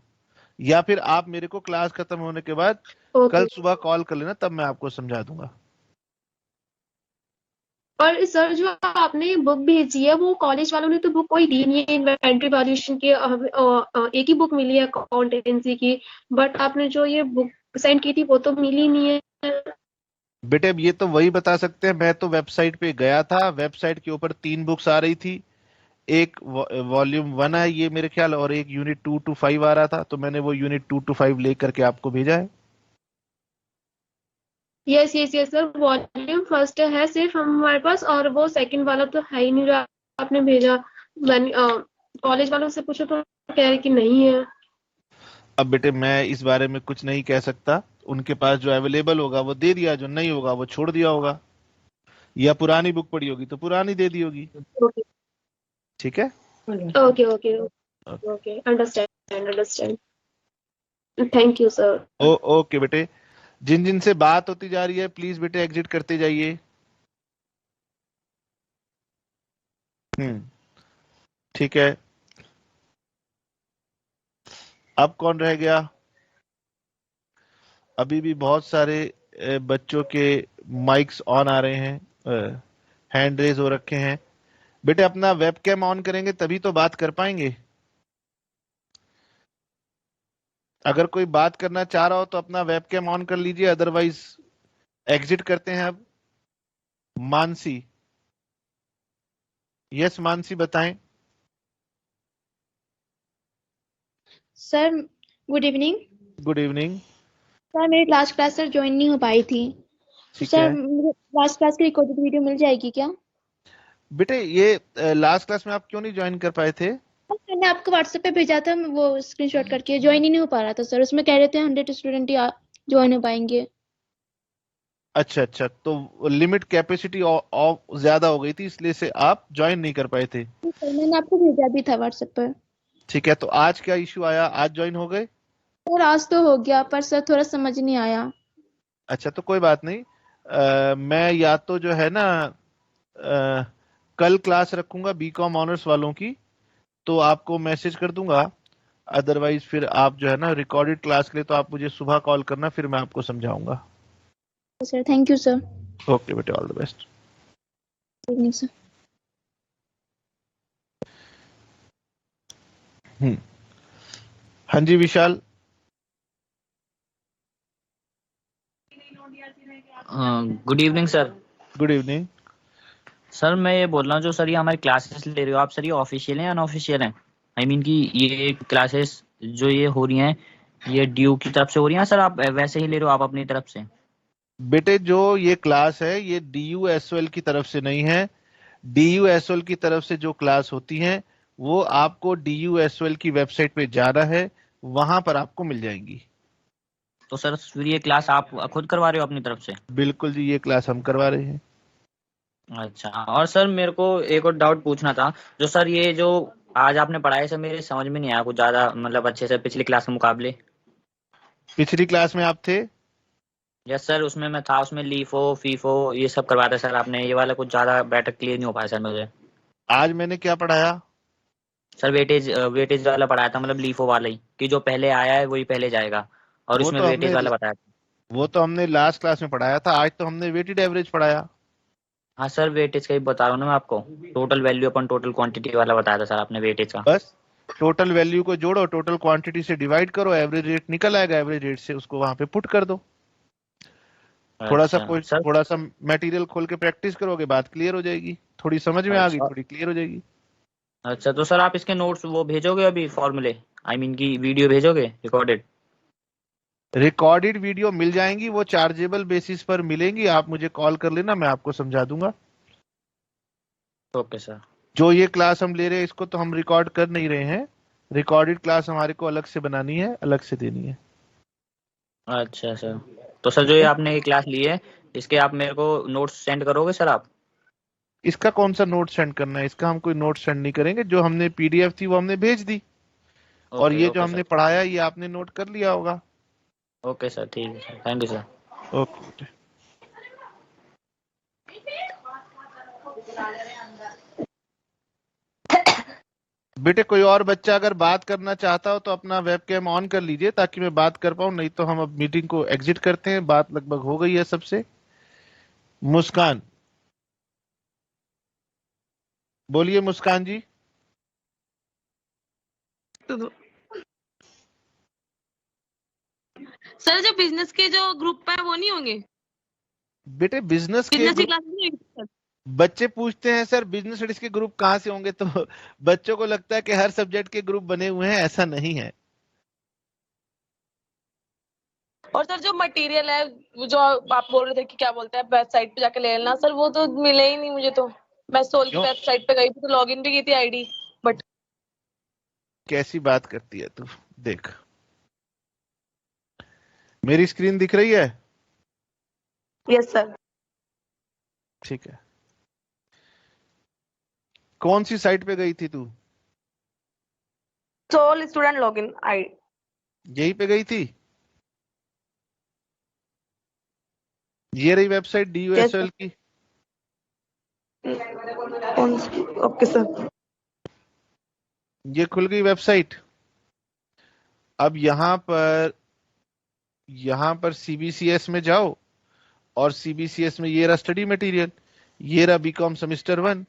या फिर आप मेरे को क्लास खत्म होने के बाद कल सुबह कॉल कर लेना, तब मैं आपको समझा दूंगा। और सर जो आपने बुक भेजी है वो कॉलेज वालों ने तो बुक कोई दी नहीं है, इन्वेंटरी वैल्यूएशन की एक ही बुक मिली है अकाउंटेंसी की, बट आपने जो ये बुक सेंड की थी वो तो मिली नहीं है। बेटे अब ये तो वही बता सकते हैं, मैं तो वेबसाइट पे गया था, वेबसाइट के ऊपर 3 बुक्स आ रही थी, एक वॉल्यूम 1 है ये मेरे ख्याल, और एक यूनिट 2 to 5 आ रहा था, तो मैंने वो यूनिट 2 to 5 लेकर के आपको भेजा है। Yes yes yes sir, volume first है सिर्फ हमारे पास, और वो सेकंड वाला तो है ही नहीं जो आपने भेजा। कॉलेज वालों से पूछो तो कह रहे कि नहीं है। अब बेटे मैं इस बारे में कुछ नहीं कह सकता, उनके पास जो अवेलेबल होगा वो दे दिया, जो नहीं होगा वो छोड़ दिया होगा, या पुरानी बुक पड़ी होगी तो पुरानी दे दी होगी। ठीक है। Okay okay okay, understand. Thank you sir. Okay बेटे, जिन जिन से बात होती जा रही है प्लीज बेटे एग्जिट करते जाइए। ठीक है, अब कौन रह गया? अभी भी बहुत सारे बच्चों के माइक्स ऑन आ रहे हैं, हैंड रेज हो रखे हैं। बेटे अपना वेबकैम ऑन करेंगे तभी तो बात कर पाएंगे। अगर कोई बात करना चाह रहा हो तो अपना वेबकैम ऑन कर लीजिए, अदरवाइज एग्जिट करते हैं। अब मानसी, यस मानसी बताएं। Sir good evening. Good evening. Sir मेरी लास्ट क्लास सर ज्वाइन नहीं हो पाई थी, सर लास्ट क्लास की रिकॉर्डेड वीडियो मिल जाएगी क्या? बेटे ये लास्ट क्लास में आप क्यों नहीं ज्वाइन कर पाए थे? मैंने आपको व्हाट्सएप पे भेजा था, वो स्क्रीनशॉट करके, ज्वाइन ही नहीं हो पा रहा था सर, उसमें कह रहे थे 100 स्टूडेंट ही ज्वाइन हो पाएंगे। अच्छा अच्छा, तो लिमिट कैपेसिटी ज्यादा हो गई थी इसलिए से आप ज्वाइन नहीं कर पाए थे। सर मैंने आपको भेजा भी था व्हाट्सएप पर। ठीक है, तो आज क्या इश्यू आया, आज ज्वाइन हो गए? सर आज तो हो गया, पर सर थोड़ा समझ नहीं आया। अच्छा तो कोई बात नहीं, मैं या तो जो है ना कल क्लास रखूंगा बीकॉम ऑनर्स वालों की, तो आपको मैसेज कर दूंगा, अदरवाइज फिर आप जो है ना रिकॉर्डेड क्लास के लिए तो आप मुझे सुबह कॉल करना, फिर मैं आपको समझाऊंगा। Sir thank you sir. Okay बेटे, all the best. Evening sir. हाँ जी Vishal. Good evening sir. Good evening. Sir मैं ये बोल रहा हूँ जो सर ये हमारी क्लासेस ले रहे हो आप सर, ये ऑफिशियल हैं या अनऑफिशियल हैं? आई मीन कि ये क्लासेस जो ये हो रही हैं ये ड्यू की तरफ से हो रही हैं सर, आप वैसे ही ले रहे हो आप अपनी तरफ से? बेटे जो ये क्लास है ये DUSOL की तरफ से नहीं है। DUSOL की तरफ से जो क्लास होती हैं वो आपको DUSOL की वेबसाइट पे जाना है, वहां पर आपको मिल जाएंगी। तो सर फिर ये क्लास आप खुद करवा रहे हो अपनी तरफ से? बिल्कुल जी, ये क्लास हम करवा रहे हैं। अच्छा, और सर मेरे को एक और डाउट पूछना था, जो सर ये जो आज आपने पढ़ाया सर मेरे समझ में नहीं आया कुछ ज्यादा, मतलब अच्छे से पिछली क्लास के मुकाबले। पिछली क्लास में आप थे? यस सर, उसमें मैं था, उसमें लीफो फीफो ये सब करवाया सर आपने, ये वाला कुछ ज्यादा बेटर क्लियर नहीं हो पाया सर मुझे। आज मैंने क्या पढ़ाया सर? वेटेज वाला पढ़ाया था, मतलब लीफो वाला ही, कि जो पहले आया है वही पहले जाएगा, और इसमें वेटेज वाला बताया था। वो तो हमने लास्ट क्लास में पढ़ाया था, आज तो हमने वेटेड एवरेज पढ़ाया। हाँ सर, वेटेज का ही बता रहा हूँ ना मैं आपको, टोटल वैल्यू अपन टोटल क्वांटिटी वाला बताया था सर आपने वेटेज का। बस टोटल वैल्यू को जोड़ो, टोटल क्वांटिटी से डिवाइड करो, एवरेज रेट निकल आएगा, एवरेज रेट से उसको वहां पे पुट कर दो। थोड़ा सा मटेरियल खोल के प्रैक्टिस करोगे, बात क्लियर हो जाएगी, थोड़ी समझ में आ गई, थोड़ी क्लियर हो जाएगी। अच्छा, तो सर आप इसके नोट्स वो भेजोगे अभी फॉर्मूले, आई मीन की वीडियो भेजोगे रिकॉर्डेड वीडियो मिल जाएंगी, वो चार्जेबल बेसिस पर मिलेंगी, आप मुझे कॉल कर लेना, मैं आपको समझा दूंगा। Okay sir. जो ये क्लास हम ले रहे हैं इसको तो हम रिकॉर्ड कर नहीं रहे हैं, रिकॉर्डेड क्लास हमारे को अलग से बनानी है, अलग से देनी है। अच्छा सर, तो सर जो ये आपने क्लास ली है इसके आप मेरे को नोट्स सेंड करोगे सर आप? इसका कौन सा नोट सेंड करना है? इसका हम कोई नोट सेंड नहीं करेंगे, जो हमने PDF थी वो हमने भेज दी, और ये जो हमने पढ़ाया ये आपने नोट कर लिया होगा। ओके सर, ठीक है sir, thank you sir. Okay. बेटे कोई और बच्चा अगर बात करना चाहता हो तो अपना वेबकैम ऑन कर लीजिए ताकि मैं बात कर पाऊं, नहीं तो हम अब मीटिंग को एग्जिट करते हैं, बात लगभग हो गई है सबसे। मुस्कान, बोलिए मुस्कान जी। सर जो बिजनेस के जो ग्रुप है वो नहीं होंगे? बेटे बिजनेस की क्लास नहीं होगी? बच्चे पूछते हैं सर बिजनेस स्टडीज के ग्रुप कहाँ से होंगे, तो बच्चों को लगता है कि हर सब्जेक्ट के ग्रुप बने हुए हैं, ऐसा नहीं है। और सर जो मटेरियल है जो आप बोल रहे थे कि क्या बोलते हैं वेबसाइट पे जाके ले लेना, सर वो तो मिले ही नहीं मुझे, तो मैं सोल की वेबसाइट पे गई थी तो लॉगिन भी की थी आईडी, बट कैसी बात करती है तू? देख मेरी स्क्रीन दिख रही है? Yes sir. ठीक है, कौन सी साइट पे गई थी तू? सोल स्टूडेंट लॉगिन आई, यही पे गई थी? ये रही वेबसाइट DUSOL की। Okay sir. ये खुल गई वेबसाइट। अब यहाँ पर CBCS में जाओ, और CBCS में ये रहा स्टडी मटेरियल, ये रहा BCom सेमेस्टर 1,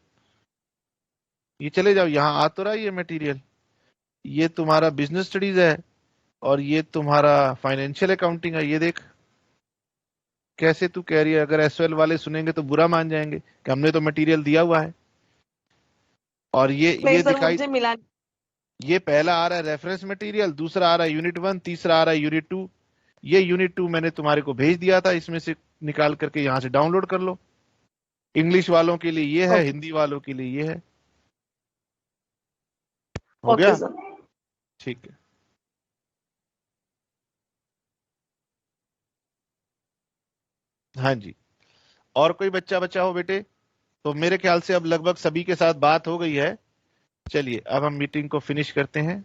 ये चले जाओ, यहाँ आ तो रहा ये मटेरियल, ये तुम्हारा बिजनेस स्टडीज है और ये तुम्हारा फाइनेंशियल अकाउंटिंग है। ये देख कैसे तू कह रही है, अगर SOL वाले सुनेंगे तो बुरा मान जाएंगे कि हमने तो मटेरियल दिया हुआ है। और ये दिखाई, ये पहला आ रहा है रेफरेंस मटेरियल, दूसरा आ रहा है यूनिट 1, तीसरा आ रहा है यूनिट 2। ये यूनिट 2 मैंने तुम्हारे को भेज दिया था, इसमें से निकाल करके यहाँ से डाउनलोड कर लो। इंग्लिश वालों के लिए ये है, हिंदी वालों के लिए ये है। हो गया? ठीक है। हाँ जी, और कोई बच्चा हो बेटे? तो मेरे ख्याल से अब लगभग सभी के साथ बात हो गई है। चलिए अब हम मीटिंग को फिनिश करते हैं।